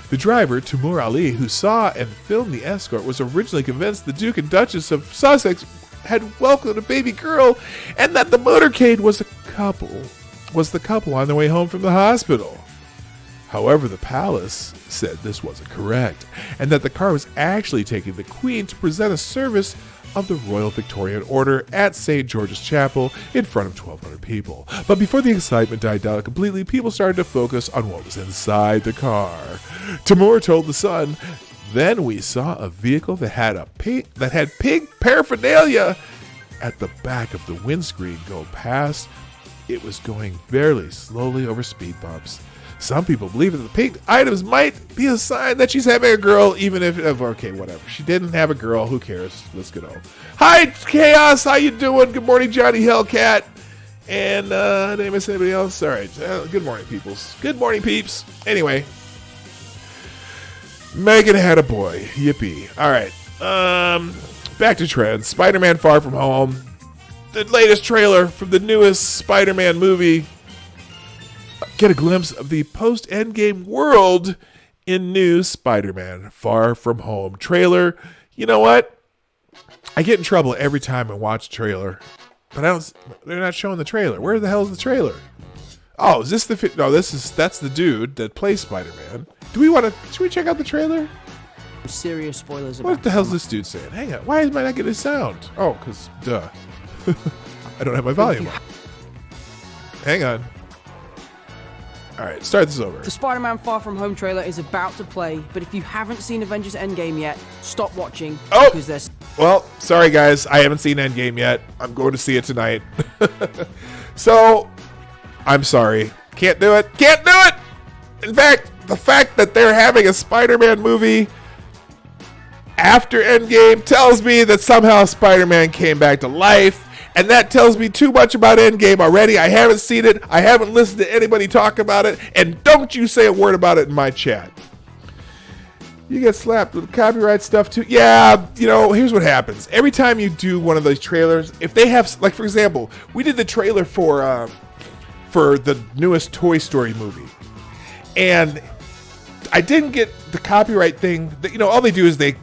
The driver, Timur Ali, who saw and filmed the escort, was originally convinced the Duke and Duchess of Sussex had welcomed a baby girl and that the motorcade was the couple on their way home from the hospital. However, the palace said this wasn't correct, and that the car was actually taking the Queen to present a service of the Royal Victorian Order at St. George's Chapel in front of 1,200 people. But before the excitement died down completely, people started to focus on what was inside the car. Timur told The Sun, "Then we saw a vehicle that had pink paraphernalia at the back of the windscreen go past. It was going fairly slowly over speed bumps. Some people believe that the pink items might be a sign that she's having a girl, even if, okay, whatever. She didn't have a girl. Who cares? Let's get on. Hi, Chaos. How you doing? Good morning, Johnny Hellcat. And did I miss anybody else? All right. Good morning, peoples. Good morning, peeps. Anyway, Meghan had a boy. Yippee. All right. Back to trends. Spider-Man Far From Home. The latest trailer from the newest Spider-Man movie. Get a glimpse of the post-Endgame world in new Spider-Man Far From Home trailer. You know what? I get in trouble every time I watch a trailer, but they're not showing the trailer. Where the hell is the trailer? Oh, is this that's the dude that plays Spider-Man. Should we check out the trailer? Serious spoilers about what the hell's this dude saying? Hang on. Why am I not getting sound? Oh, because duh. I don't have my volume on. Hang on. All right, start this over. The Spider-Man Far From Home trailer is about to play, but if you haven't seen Avengers Endgame yet, stop watching. Oh! Because there's... Well, sorry guys, I haven't seen Endgame yet. I'm going to see it tonight. So, I'm sorry. Can't do it. Can't do it! In fact, the fact that they're having a Spider-Man movie after Endgame tells me that somehow Spider-Man came back to life. And that tells me too much about Endgame already. I haven't seen it. I haven't listened to anybody talk about it. And don't you say a word about it in my chat. You get slapped with copyright stuff too. Yeah, here's what happens. Every time you do one of those trailers, if they have, like for example, we did the trailer for the newest Toy Story movie. And I didn't get the copyright thing. All they do is they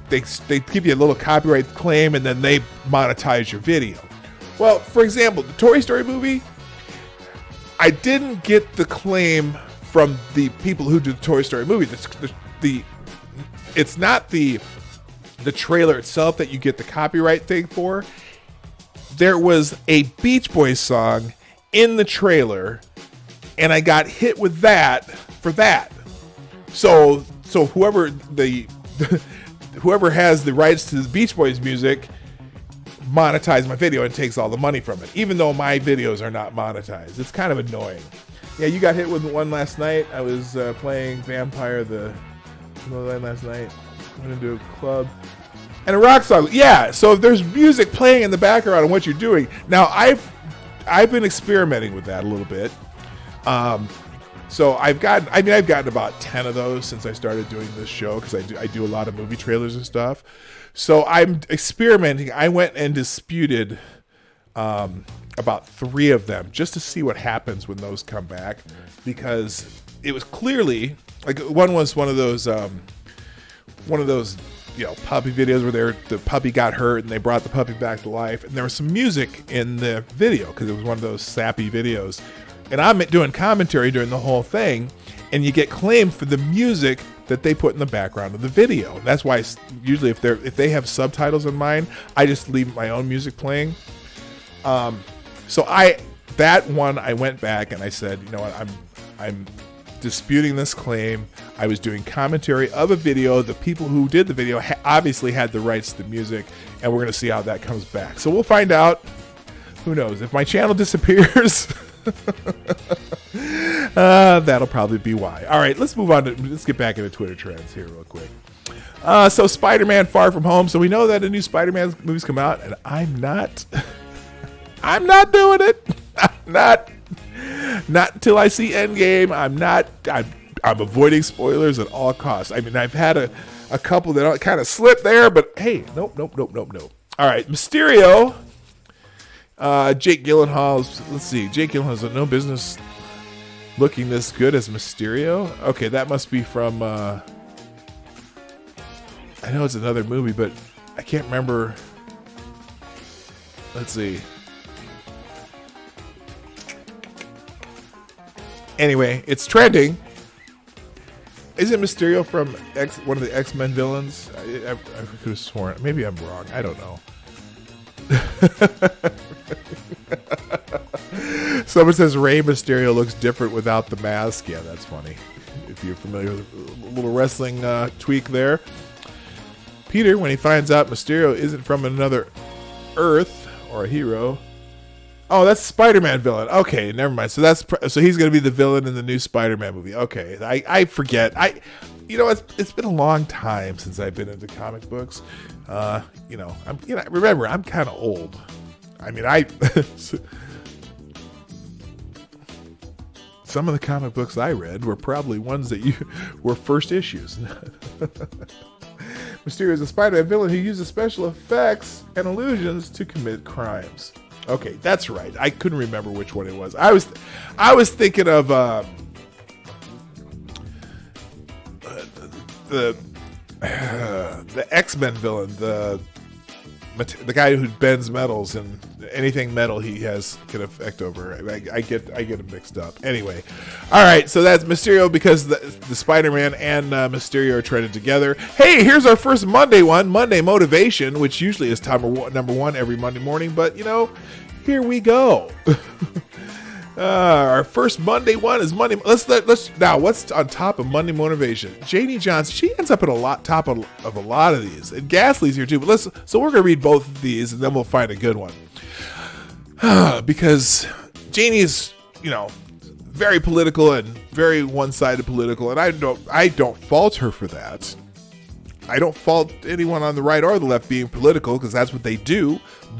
give you a little copyright claim and then they monetize your video. Well, for example, the Toy Story movie, I didn't get the claim from the people who do the Toy Story movie. It's not the trailer itself that you get the copyright thing for. There was a Beach Boys song in the trailer, and I got hit with that for that. So whoever has the rights to the Beach Boys music monetize my video and takes all the money from it, even though my videos are not monetized. It's kind of annoying. Yeah, you got hit with one last night. I was playing Vampire last night. Went into a club and a rock song. Yeah, so if there's music playing in the background on what you're doing. Now I've been experimenting with that a little bit. So I've gotten about 10 of those since I started doing this show, because I do a lot of movie trailers and stuff. So I'm experimenting. I went and disputed about 3 of them just to see what happens when those come back, because it was clearly like one was one of those puppy videos where the puppy got hurt and they brought the puppy back to life, and there was some music in the video because it was one of those sappy videos, and I'm doing commentary during the whole thing, and you get claimed for the music that they put in the background of the video. That's why usually if they have subtitles in mine, I just leave my own music playing. So that one I went back and I said, you know what, I'm disputing this claim. I was doing commentary of a video. The people who did the video obviously had the rights to the music, and we're going to see how that comes back. So we'll find out. Who knows? If my channel disappears, that'll probably be why. All right, let's move on. Let's get back into Twitter trends here real quick. So Spider-Man Far From Home. So we know that a new Spider-Man movie's come out, and I'm not doing it. I'm not until I see Endgame. I'm avoiding spoilers at all costs. I mean, I've had a couple that kind of slipped there, but hey, nope. All right, Mysterio. Jake Gyllenhaal's. Let's see. Jake Gyllenhaal has no business looking this good as Mysterio. Okay, that must be from. I know it's another movie, but I can't remember. Let's see. Anyway, it's trending. Is it Mysterio from one of the X-Men villains? I could have sworn. Maybe I'm wrong. I don't know. Someone says Rey Mysterio looks different without the mask. Yeah, that's funny. If you're familiar with a little wrestling tweak there. Peter, when he finds out Mysterio isn't from another Earth or a hero. Oh, that's Spider-Man villain. Okay, never mind. So he's going to be the villain in the new Spider-Man movie. Okay, I forget. It's been a long time since I've been into comic books. Remember, I'm kind of old. I mean, some of the comic books I read were probably ones that were first issues. Mysterio is a Spider-Man villain who uses special effects and illusions to commit crimes. Okay, that's right. I couldn't remember which one it was. I was thinking of the X-Men villain, the guy who bends metals, and anything metal he has can affect over. I get them mixed up. Anyway, all right. So that's Mysterio because the Spider-Man and Mysterio are trending together. Hey, here's our first Monday one, Monday Motivation, which usually is number one every Monday morning. But here we go. Our first Monday one is Monday. Let's now. What's on top of Monday Motivation? Janie Johnson. She ends up at top of a lot of these, and Ghastly's here too. But so we're gonna read both of these, and then we'll find a good one. Because Janie is, very political and very one-sided political, and I don't fault her for that. I don't fault anyone on the right or the left being political because that's what they do.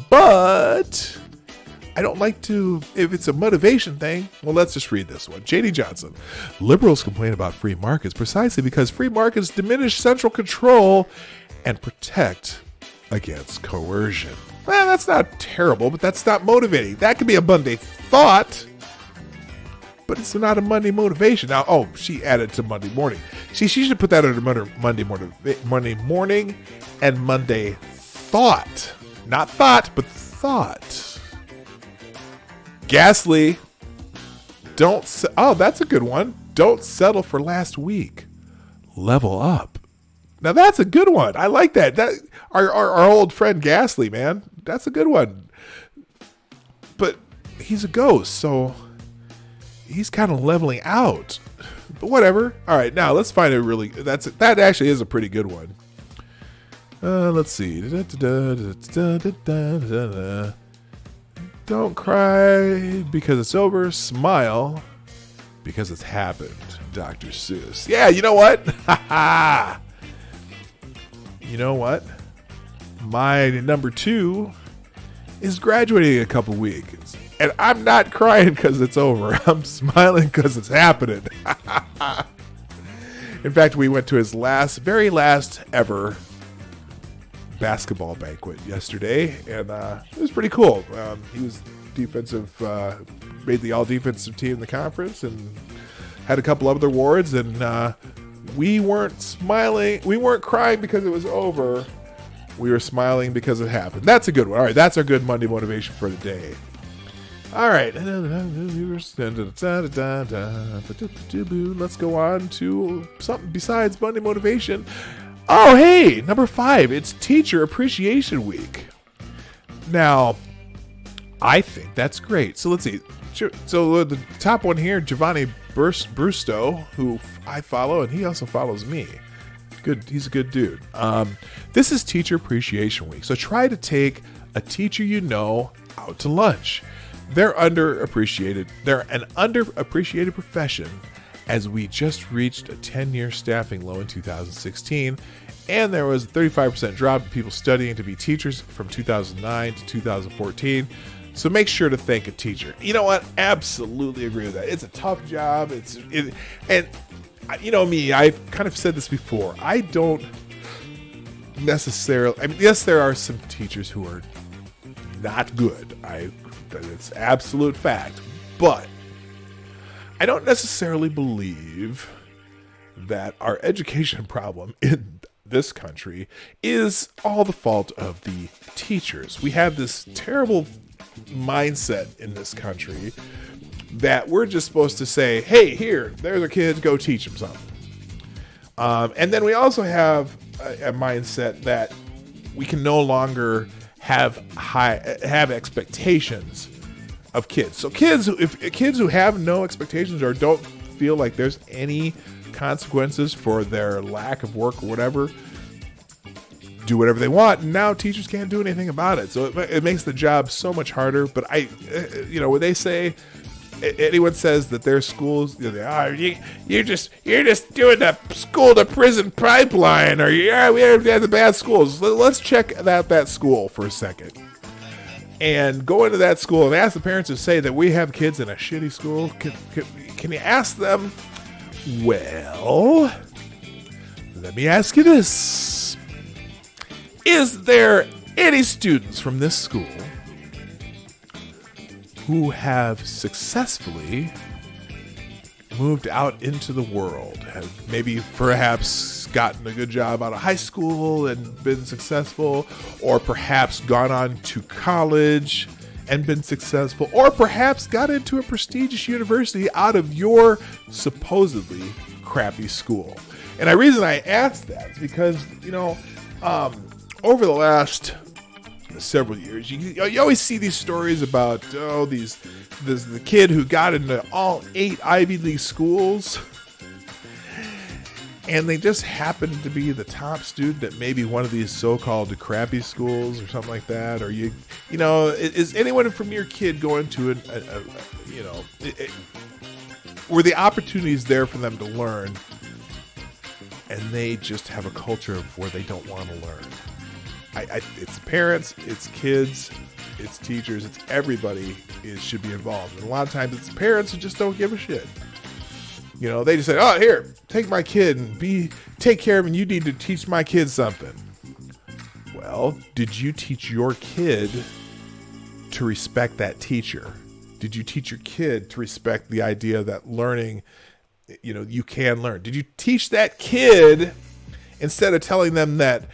But I don't like to, if it's a motivation thing, well, let's just read this one. J.D. Johnson. Liberals complain about free markets precisely because free markets diminish central control and protect against coercion. Well, that's not terrible, but that's not motivating. That could be a Monday thought, but it's not a Monday motivation. Now, she added to Monday morning. She should put that under Monday morning and Monday thought. Not thought, but thought. Ghastly. That's a good one. Don't settle for last week. Level up. Now that's a good one. I like that. That our old friend Ghastly, man. That's a good one. But he's a ghost, so he's kind of leveling out. But whatever. All right, now let's find that actually is a pretty good one. Let's see. Don't cry because it's over. Smile because it's happened. Dr. Seuss. Yeah, you know what? You know what? My number 2 is graduating in a couple weeks. And I'm not crying because it's over. I'm smiling because it's happening. In fact, we went to his very last ever basketball banquet yesterday, and it was pretty cool. He was made the all-defensive team in the conference, and had a couple other awards, and we weren't smiling. We weren't crying because it was over. We were smiling because it happened. That's a good one. All right, that's our good Monday motivation for the day. All right. Let's go on to something besides Monday motivation. Oh, hey, number 5. It's Teacher Appreciation Week. Now, I think that's great. So let's see. So the top one here, Giovanni Brusto, who I follow, and he also follows me. Good. He's a good dude. This is Teacher Appreciation Week. So try to take a teacher out to lunch. They're underappreciated. They're an underappreciated profession, as we just reached a 10-year staffing low in 2016, and there was a 35% drop in people studying to be teachers from 2009 to 2014. So make sure to thank a teacher. You know what? Absolutely agree with that. It's a tough job. And you know me, I've kind of said this before. I don't necessarily, I mean, yes, there are some teachers who are not good. It's absolute fact. But I don't necessarily believe that our education problem in this country is all the fault of the teachers. We have this terrible mindset in this country that we're just supposed to say, hey, here, there's our kids, go teach them something. And then we also have a mindset that we can no longer have expectations of kids. So kids who have no expectations or don't feel like there's any consequences for their lack of work or whatever, do whatever they want. And now teachers can't do anything about it. So it makes the job so much harder. But when they say, anyone says that their schools, you're just doing the school to prison pipeline, or we have the bad schools. Let's check that school for a second, and go into that school and ask the parents who say that we have kids in a shitty school. Can you ask them? Well, let me ask you this: is there any students from this school who have successfully moved out into the world, have maybe perhaps gotten a good job out of high school and been successful, or perhaps gone on to college and been successful, or perhaps got into a prestigious university out of your supposedly crappy school? And the reason I asked that is because, over the last several years, you always see these stories about the kid who got into all 8 Ivy League schools, and they just happened to be the top student at maybe one of these so-called crappy schools or something like that. Or is anyone from your kid going to were the opportunities there for them to learn, and they just have a culture of where they don't want to learn? It's parents, it's kids, it's teachers, it's everybody should be involved. And a lot of times it's parents who just don't give a shit. They just say, oh, here, take my kid and take care of him, and you need to teach my kid something. Well, did you teach your kid to respect that teacher? Did you teach your kid to respect the idea that learning, you can learn? Did you teach that kid, instead of telling them that,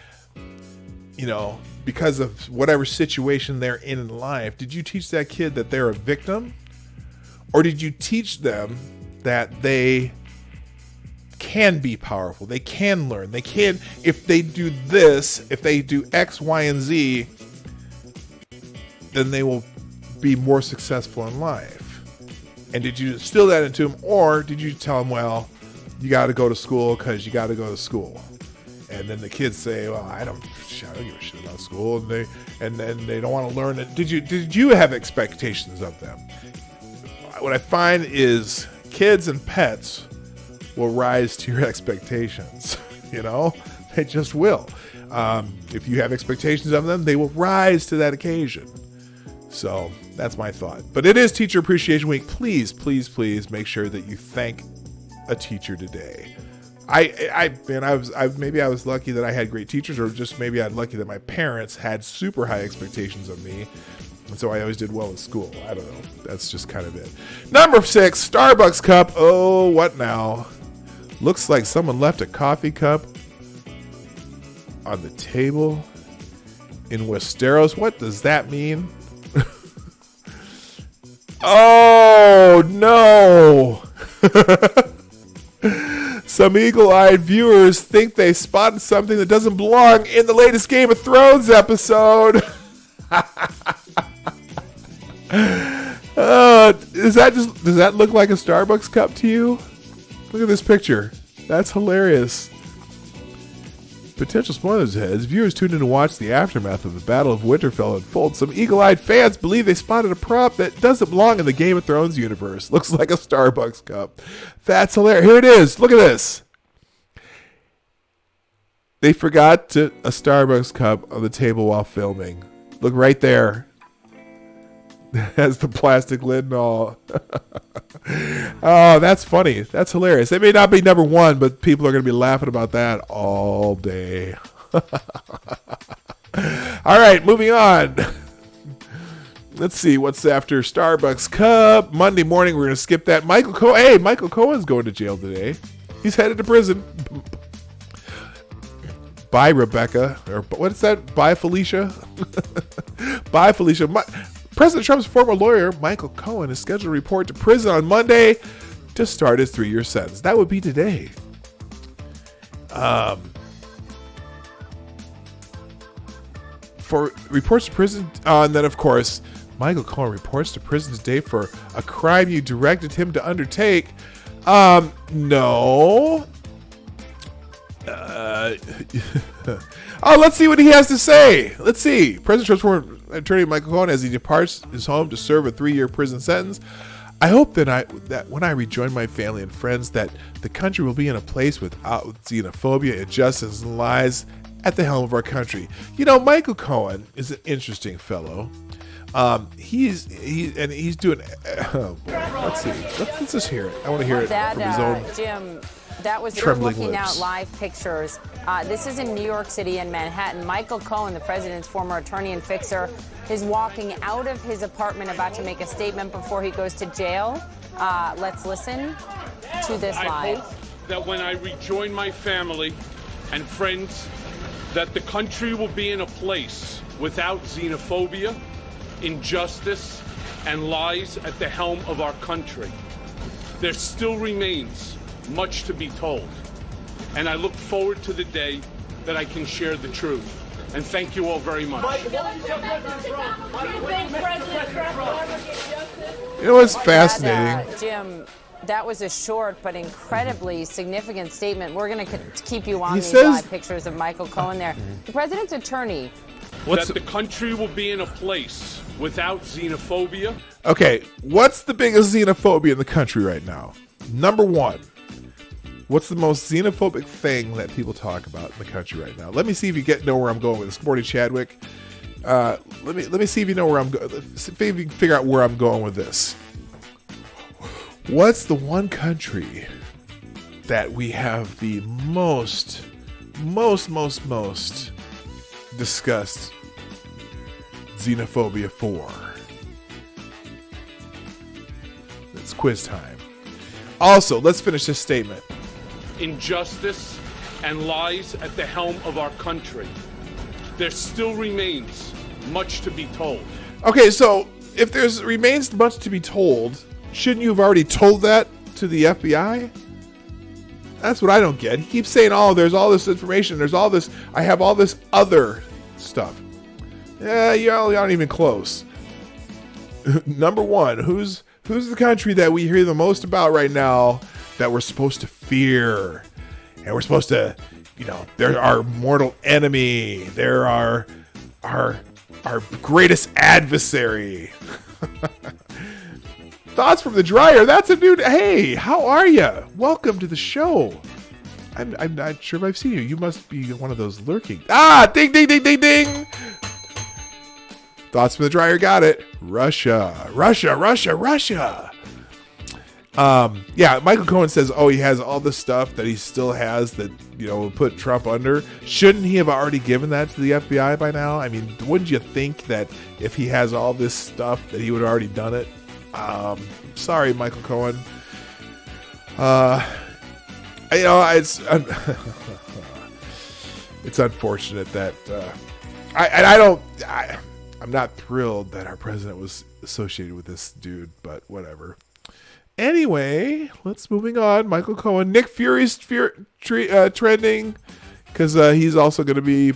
because of whatever situation they're in life, did you teach that kid that they're a victim? Or did you teach them that they can be powerful, they can learn, they can, if they do this, if they do X, Y, and Z, then they will be more successful in life? And did you instill that into them, or did you tell them, well, you got to go to school because you got to go to school? And then the kids say, well, I don't give a shit about school, and then they don't want to learn it. Did you have expectations of them? What I find is kids and pets will rise to your expectations. They just will. If you have expectations of them, they will rise to that occasion. So that's my thought. But it is Teacher Appreciation Week. Please, please, please make sure that you thank a teacher today. Maybe I was lucky that I had great teachers, or just maybe I'm lucky that my parents had super high expectations of me, and so I always did well in school. I don't know. That's just kind of it. Number 6, Starbucks cup. Oh, what now? Looks like someone left a coffee cup on the table in Westeros. What does that mean? Oh, no. Some eagle-eyed viewers think they spotted something that doesn't belong in the latest Game of Thrones episode. Does that look like a Starbucks cup to you? Look at this picture. That's hilarious. Potential spoilers ahead. As viewers tuned in to watch the aftermath of the Battle of Winterfell unfold, some eagle-eyed fans believe they spotted a prop that doesn't belong in the Game of Thrones universe. Looks like a Starbucks cup. That's hilarious. Here it is. Look at this. They forgot a Starbucks cup on the table while filming. Look right there. Has the plastic lid and all. Oh, that's funny. That's hilarious. It may not be number one, but people are going to be laughing about that all day. All right, moving on. Let's see what's after Starbucks Cup. Monday morning, we're going to skip that. Michael Cohen's going to jail today. He's headed to prison. Bye, Rebecca. Or what's that? Bye, Felicia. Bye, Felicia. President Trump's former lawyer, Michael Cohen, is scheduled to report to prison on Monday to start his 3-year sentence. That would be today. For reports to prison, and then, of course, Michael Cohen reports to prison today for a crime you directed him to undertake. No. Oh, let's see what he has to say. Let's see. President Trump's former attorney Michael Cohen, as he departs his home to serve a 3-year prison sentence. I hope that when I rejoin my family and friends, that the country will be in a place without xenophobia, injustice, and lies at the helm of our country. You know, Michael Cohen is an interesting fellow. He's doing. Let's see. Let's just hear it. I want to hear it from his own. Jim, that was trembling looking lips. out live pictures. This is in New York City and Manhattan. Michael Cohen, the president's former attorney and fixer, is walking out of his apartment about to make a statement before he goes to jail. Let's listen to this live. I hope that when I rejoin my family and friends, that the country will be in a place without xenophobia, injustice, and lies at the helm of our country. There still remains much to be told, and I look forward to the day that I can share the truth. And thank you all very much. You know what's fascinating? Jim, that was a short but incredibly significant statement. We're going to keep you on these says- live pictures of Michael Cohen there. The president's attorney. That the country will be in a place without xenophobia. Okay, what's the biggest xenophobia in the country right now? Number one. What's the most xenophobic thing that people talk about in the country right now? Let me see if you know where I'm going with this. Morty Chadwick. Let me see if you know where I'm going. See if you can figure out where I'm going with this. What's the one country that we have the most discussed xenophobia for? It's quiz time. Also, let's finish this statement. Injustice and lies at the helm of our country. There still remains much to be told. Okay, so if there's remains much to be told, shouldn't you have already told that to the FBI? That's what I don't get. He keeps saying, "Oh, there's all this information. There's all this. I have all this other stuff." Yeah, y'all aren't even close. Number one, who's the country that we hear the most about right now that we're supposed to fear? And we're supposed to, they're our mortal enemy. They're our greatest adversary. Thoughts from the dryer. That's a dude. Hey, how are you? Welcome to the show. I'm not sure if I've seen you. You must be one of those lurking. Ding, ding, ding, ding, ding. Thoughts from the dryer. Got it. Russia. Yeah, Michael Cohen says, he has all this stuff that he still has that, will put Trump under. Shouldn't he have already given that to the FBI by now? I mean, wouldn't you think that if he has all this stuff that he would have already done it? Sorry, Michael Cohen. It's unfortunate that I'm not thrilled that our president was associated with this dude, but whatever. Anyway, let's moving on. Michael Cohen, Nick Fury's trending because he's also going to be.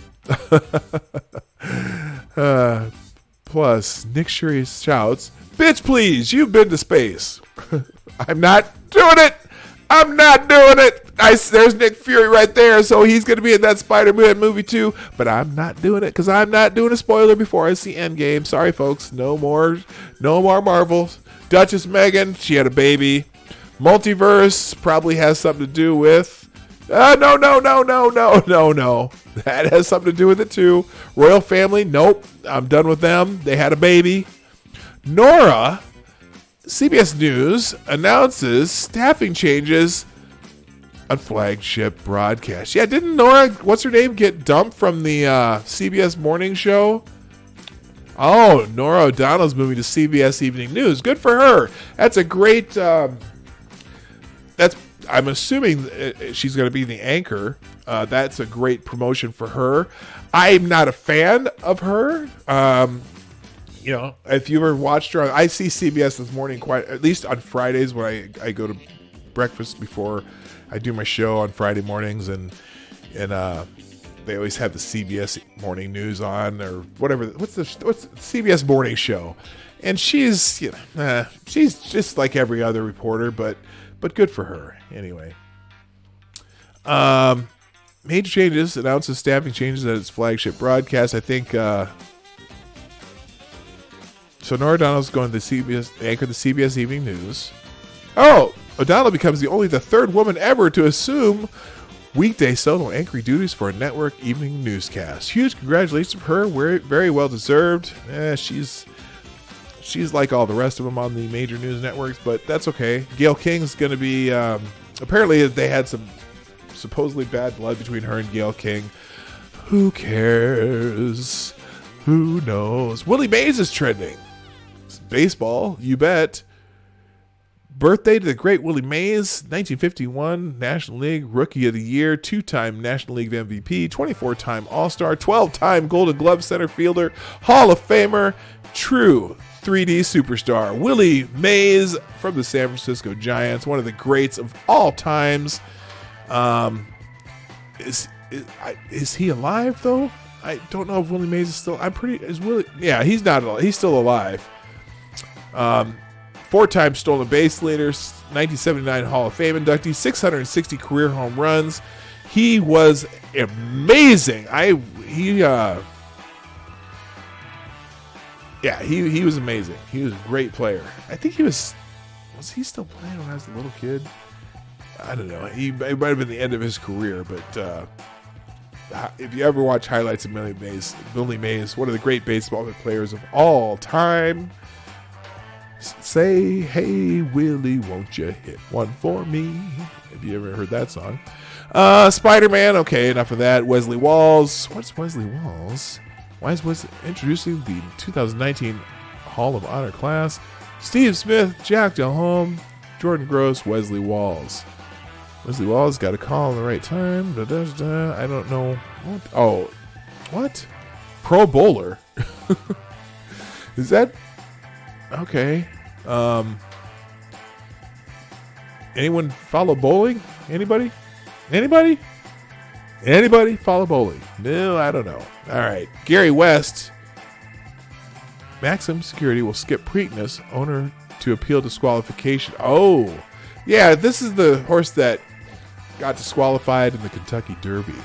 Plus, Nick Fury shouts, "Bitch, please! You've been to space." I'm not doing it. There's Nick Fury right there, so he's going to be in that Spider-Man movie too. But I'm not doing it because I'm not doing a spoiler before I see Endgame. Sorry, folks. No more Marvel. Duchess Megan, she had a baby. Multiverse probably has something to do with. No. That has something to do with it too. Royal family, nope. I'm done with them. They had a baby. Nora, CBS News announces staffing changes on flagship broadcast. Yeah, didn't Nora, what's her name, get dumped from the CBS morning show? Oh, Nora O'Donnell's moving to CBS Evening News. Good for her. That's a great, I'm assuming she's going to be the anchor. That's a great promotion for her. I'm not a fan of her. You know, if you ever watched her, I see CBS This Morning quite, at least on Fridays when I go to breakfast before I do my show on Friday mornings, and they always have the CBS Morning News on, or whatever. What's CBS Morning Show? And she's, you know, she's just like every other reporter, but good for her anyway. Major changes, announces staffing changes at its flagship broadcast. I think so. Nora O'Donnell's going to anchor the CBS Evening News. Oh, O'Donnell becomes the third woman ever to assume weekday solo anchoring duties for a network evening newscast. Huge congratulations to her. Very well deserved. She's like all the rest of them on the major news networks, but that's okay. Gayle King's going to be. Apparently, they had some supposedly bad blood between her and Gayle King. Who cares? Who knows? Willie Mays is trending. It's baseball, you bet. Birthday to the great Willie Mays, 1951 National League Rookie of the Year, 2-time National League MVP, 24-time All-Star, 12-time Golden Glove center fielder, Hall of Famer, true 3D superstar. Willie Mays from the San Francisco Giants, one of the greats of all times. Is he alive though? I don't know if Willie Mays is still. Yeah, he's not. He's still alive. 4-time stolen base leader, 1979 Hall of Fame inductee, 660 career home runs. He was amazing. He was amazing. He was a great player. I think was he still playing when I was a little kid? I don't know. It might have been the end of his career, but if you ever watch highlights of Willie Mays, one of the great baseball players of all time. Say, hey, Willie, won't you hit one for me? Have you ever heard that song? Spider-Man, okay, enough of that. Wesley Walls. What's Wesley Walls? Why is Wesley introducing the 2019 Hall of Honor class? Steve Smith, Jack Delhomme, Jordan Gross, Wesley Walls. Wesley Walls got a call in the right time. I don't know. What? Pro Bowler. Is that... Okay. Anyone follow bowling? Anybody follow bowling? No, I don't know. All right. Gary West. Maximum Security will skip Preakness, owner to appeal disqualification. Oh, yeah. This is the horse that got disqualified in the Kentucky Derby.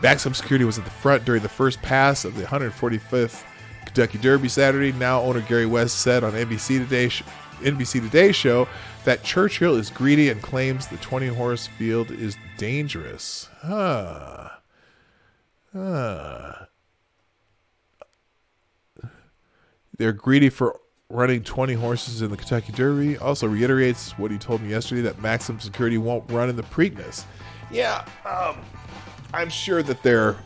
Maximum Security was at the front during the first pass of the 145th Kentucky Derby Saturday. Now owner Gary West said on NBC Today show that Churchill is greedy and claims the 20-horse field is dangerous. They're greedy for running 20 horses in the Kentucky Derby. Also reiterates what he told me yesterday, that Maximum Security won't run in the Preakness. Yeah, I'm sure that they're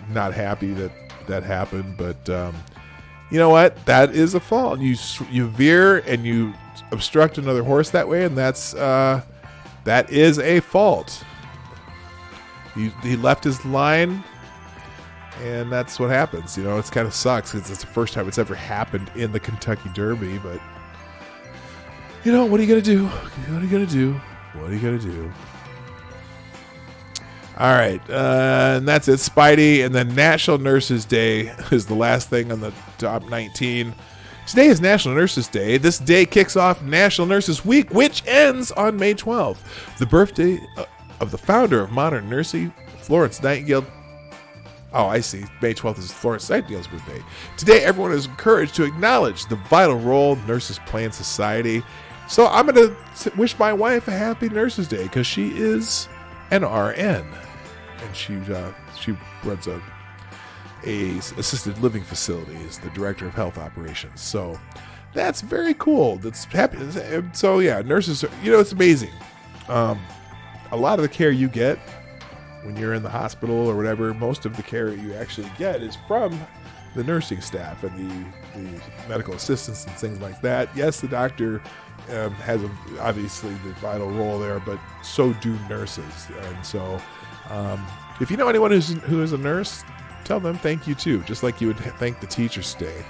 not happy that happened, but you know what? That is a fault. You veer and you obstruct another horse that way, and that is a fault. He left his line, and that's what happens. You know, it's kind of sucks because it's the first time it's ever happened in the Kentucky Derby. But you know, what are you gonna do? What are you gonna do? All right, and that's it, Spidey. And then National Nurses Day is the last thing on the top 19. Today is National Nurses Day. This day kicks off National Nurses Week, which ends on May 12th, the birthday of the founder of modern nursing, Florence Nightingale. Oh, I see. May 12th is Florence Nightingale's birthday. Today, everyone is encouraged to acknowledge the vital role nurses play in society. So I'm going to wish my wife a happy Nurses Day because she is an RN. And she runs assisted living facility as the director of health operations. So that's very cool. That's happy. So yeah, nurses are, it's amazing. A lot of the care you get when you're in the hospital or whatever, most of the care you actually get is from the nursing staff and the medical assistants and things like that. Yes, the doctor has obviously the vital role there, but so do nurses. And so if you know anyone who is a nurse, tell them thank you too, just like you would thank the teachers today.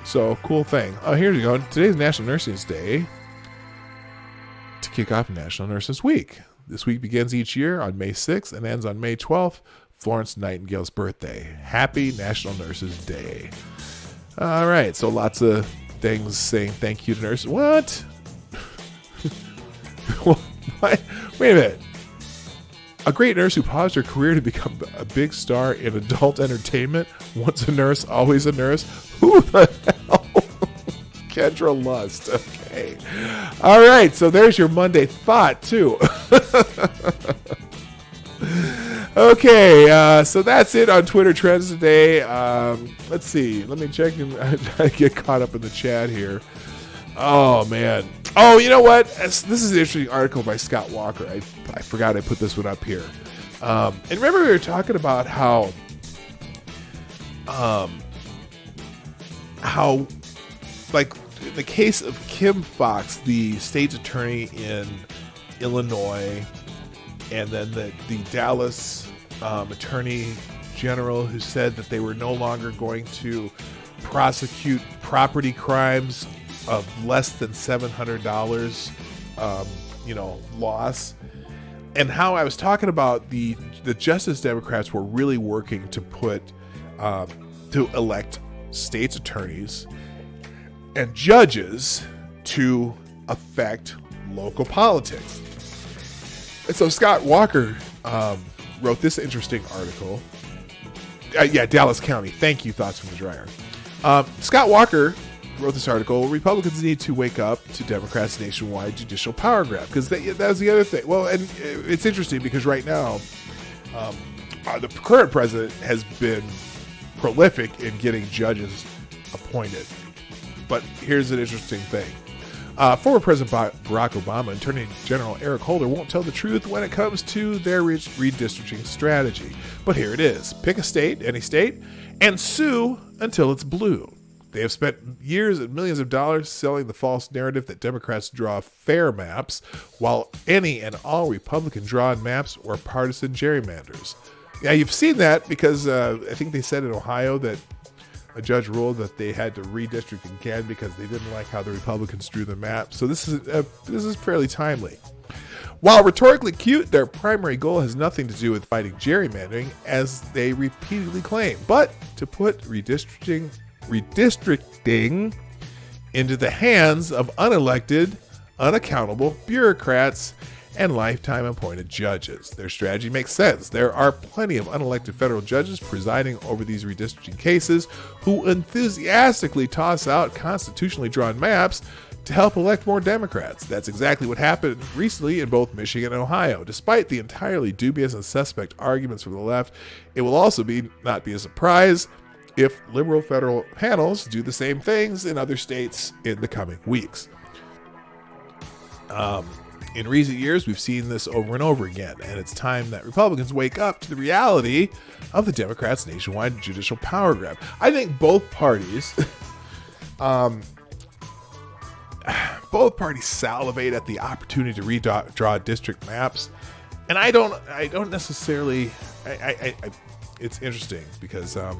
So cool thing. Oh, here we go. Today's National Nurses Day to kick off National Nurses Week. This week begins each year on May 6th and ends on May 12th, Florence Nightingale's birthday. Happy National Nurses Day. All right, so lots of things saying thank you to nurses. What? Wait a minute. A great nurse who paused her career to become a big star in adult entertainment. Once a nurse, always a nurse. Who the hell? Kendra Lust. Okay. All right, so there's your Monday thought, too. Okay, so that's it on Twitter Trends today. Let's see. Let me check and I get caught up in the chat here. Oh, man. Oh, you know what? This is an interesting article by Scott Walker. I forgot I put this one up here. And remember we were talking about how like in the case of Kim Foxx, the state's attorney in Illinois, and then the Dallas attorney general who said that they were no longer going to prosecute property crimes of less than $700, loss. And how I was talking about the Justice Democrats were really working to to elect states attorneys and judges to affect local politics. And so Scott Walker wrote this interesting article. Dallas County. Thank you, Thoughts from the Dryer. Scott Walker wrote this article. Republicans need to wake up to Democrats' nationwide judicial power grab, because that was the other thing. Well, and it's interesting because right now the current president has been prolific in getting judges appointed. But here's an interesting thing. Former President Barack Obama and Attorney General Eric Holder won't tell the truth when it comes to their redistricting strategy. But here it is. Pick a state, any state, and sue until it's blue. They have spent years and millions of dollars selling the false narrative that Democrats draw fair maps, while any and all Republican drawn maps were partisan gerrymanders. Yeah, you've seen that because I think they said in Ohio that a judge ruled that they had to redistrict again because they didn't like how the Republicans drew the map. So this is fairly timely. While rhetorically cute, their primary goal has nothing to do with fighting gerrymandering, as they repeatedly claim, but to put redistricting into the hands of unelected, unaccountable bureaucrats and lifetime appointed judges. Their strategy makes sense. There are plenty of unelected federal judges presiding over these redistricting cases who enthusiastically toss out constitutionally drawn maps to help elect more Democrats. That's exactly what happened recently in both Michigan and Ohio. Despite the entirely dubious and suspect arguments from the left, it will also not be a surprise if liberal federal panels do the same things in other states in the coming weeks. In recent years, we've seen this over and over again, and it's time that Republicans wake up to the reality of the Democrats' nationwide judicial power grab. I think both parties, salivate at the opportunity to redraw district maps, and I don't necessarily. It's interesting because I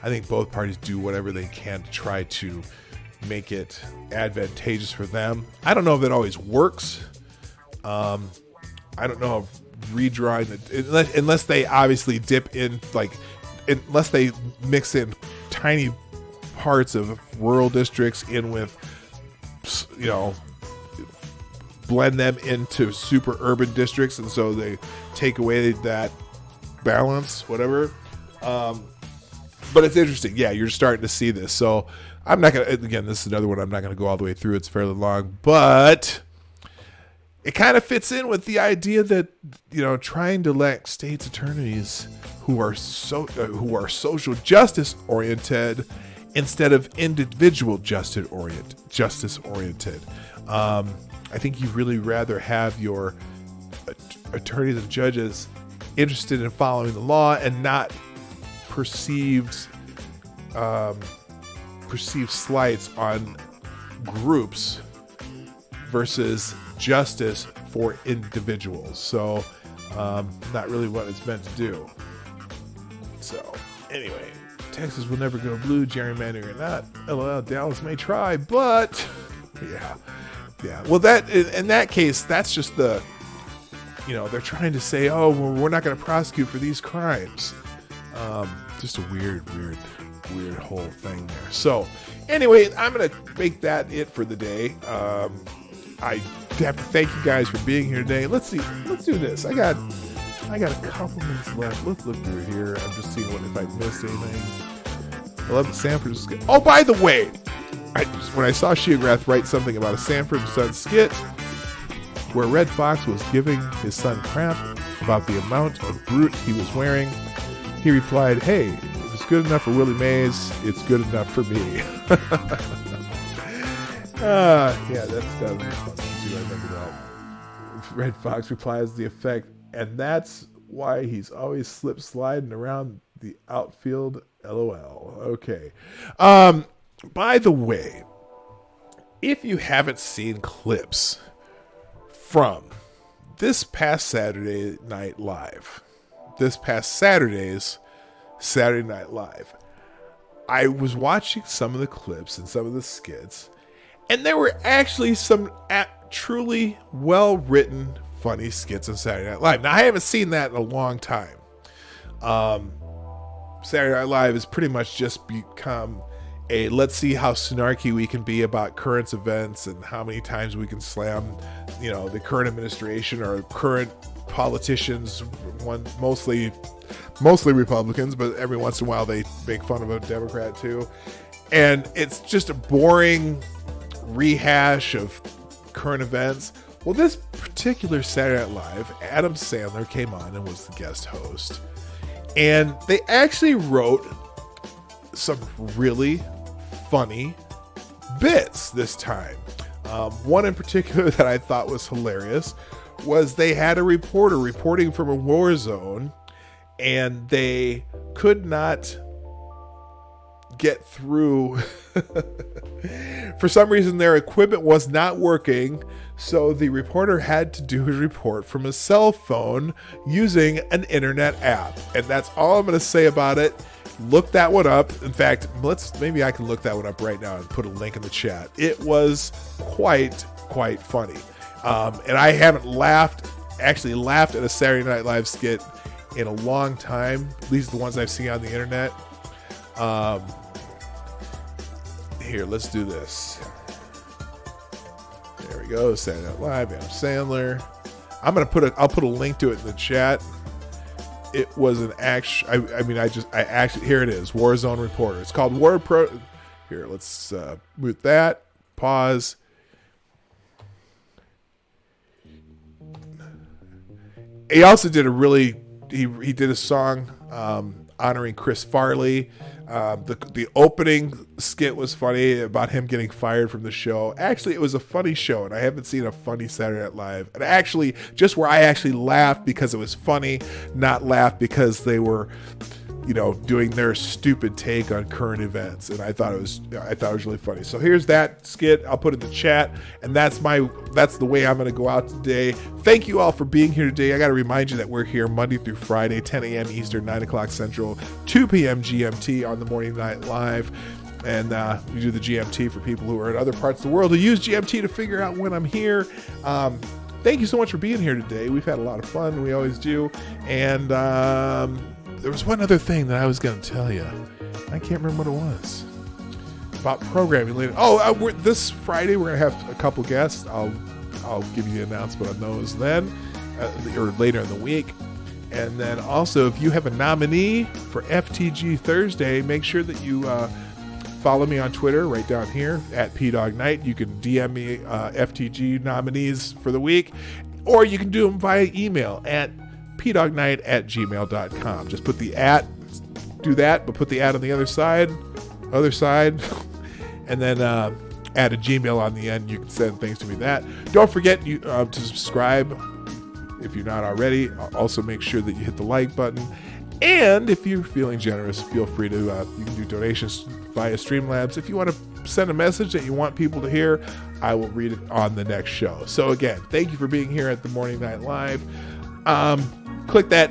think both parties do whatever they can to try to make it advantageous for them. I don't know if that always works. I don't know if redrawing it, unless they obviously dip in, unless they mix in tiny parts of rural districts in with, blend them into super urban districts, and so they take away that balance, whatever. But it's interesting. Yeah, you're starting to see this. So I'm not going to, again, this is another one I'm not going to go all the way through. It's fairly long, but it kind of fits in with the idea that, trying to elect states attorneys who are social justice oriented instead of individual justice oriented. I think you'd really rather have your attorneys and judges interested in following the law and not perceived slights on groups versus justice for individuals. So not really what it's meant to do. So anyway, Texas will never go blue, gerrymandering or not. LOL, Dallas may try, but yeah. Well, that in that case, that's just the, they're trying to say, oh, well, we're not going to prosecute for these crimes. Just a weird whole thing there. So anyway, I'm going to make that it for the day. I have to thank you guys for being here today. Let's do this. I got a couple minutes left. Let's look through here. I'm just seeing if I missed anything. I love the Sanford skit. Oh, by the way, when I saw Sheograth write something about a Sanford and Son skit where Red Fox was giving his son crap about the amount of brute he was wearing, he replied, "Hey, if it's good enough for Willie Mays, it's good enough for me." Yeah, that's definitely fun. I remember that. Red Fox replies the effect, and that's why he's always slip sliding around the outfield. LOL. Okay. By the way, if you haven't seen clips from this past Saturday's Saturday Night Live, I was watching some of the clips and some of the skits, and there were actually some truly well-written, funny skits on Saturday Night Live. Now, I haven't seen that in a long time. Saturday Night Live has pretty much just become a let's see how snarky we can be about current events and how many times we can slam, the current administration or current politicians, mostly Republicans, but every once in a while they make fun of a Democrat too. And it's just a boring rehash of current events. Well, this particular Saturday Night Live, Adam Sandler came on and was the guest host. And they actually wrote some really funny bits this time. One in particular that I thought was hilarious was they had a reporter reporting from a war zone, and they could not get through. For some reason, their equipment was not working, so the reporter had to do his report from a cell phone using an internet app. And that's all I'm going to say about it. Look that one up. In fact, maybe I can look that one up right now and put a link in the chat. It was quite funny. And I haven't laughed at a Saturday Night Live skit in a long time. At least the ones I've seen on the internet. Here, let's do this. There we go. Saturday Night Live, Adam Sandler. I'll put a link to it in the chat. It was an action. Here it is. Warzone Reporter. It's called War Pro. Here, let's mute that. Pause. He also did he did a song honoring Chris Farley. The opening skit was funny about him getting fired from the show. Actually, it was a funny show, and I haven't seen a funny Saturday Night Live. And actually, just where I actually laughed because it was funny, not laughed because they were, doing their stupid take on current events. And I thought it was really funny. So here's that skit. I'll put it in the chat, and that's the way I'm going to go out today. Thank you all for being here today. I got to remind you that we're here Monday through Friday, 10 a.m. Eastern, 9 o'clock Central, 2 p.m. GMT on the Morning Night Live. And we do the GMT for people who are in other parts of the world who use GMT to figure out when I'm here. Thank you so much for being here today. We've had a lot of fun. We always do. And there was one other thing that I was going to tell you. I can't remember what it was. About programming later. This Friday we're going to have a couple guests. I'll give you the announcement on those then, or later in the week. And then also, if you have a nominee for FTG Thursday, make sure that you Follow me on Twitter right down here at Dawg Knight. You can DM me FTG nominees for the week, or you can do them via email at pdogknight@gmail.com. Just put the do that, but put the on the other side, and then add a Gmail on the end. You can send things to me that. Don't forget to subscribe if you're not already. Also make sure that you hit the like button. And if you're feeling generous, feel free to, you can do donations via Streamlabs. If you want to send a message that you want people to hear, I will read it on the next show. So again, thank you for being here at the Morning Night Live. Click that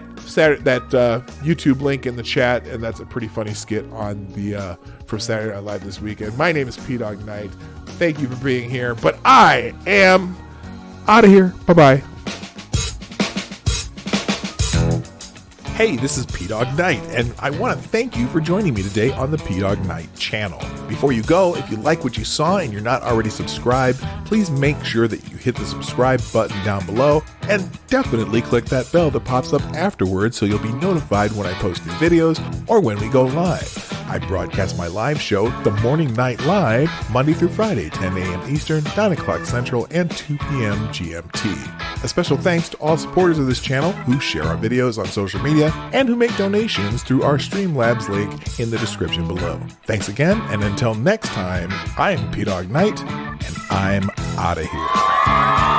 YouTube link in the chat, and that's a pretty funny skit on the from Saturday Night Live this weekend. My name is Dawg Knight. Thank you for being here, but I am out of here. Bye-bye. Hey, this is Dawg Knight, and I want to thank you for joining me today on the Dawg Knight channel. Before you go, if you like what you saw and you're not already subscribed, please make sure that you hit the subscribe button down below, and definitely click that bell that pops up afterwards so you'll be notified when I post new videos or when we go live. I broadcast my live show, The Morning Night Live, Monday through Friday, 10 a.m. Eastern, 9 o'clock Central, and 2 p.m. GMT. A special thanks to all supporters of this channel who share our videos on social media and who make donations through our Streamlabs link in the description below. Thanks again, and until next time, I'm Dawg Knight, and I'm out of here.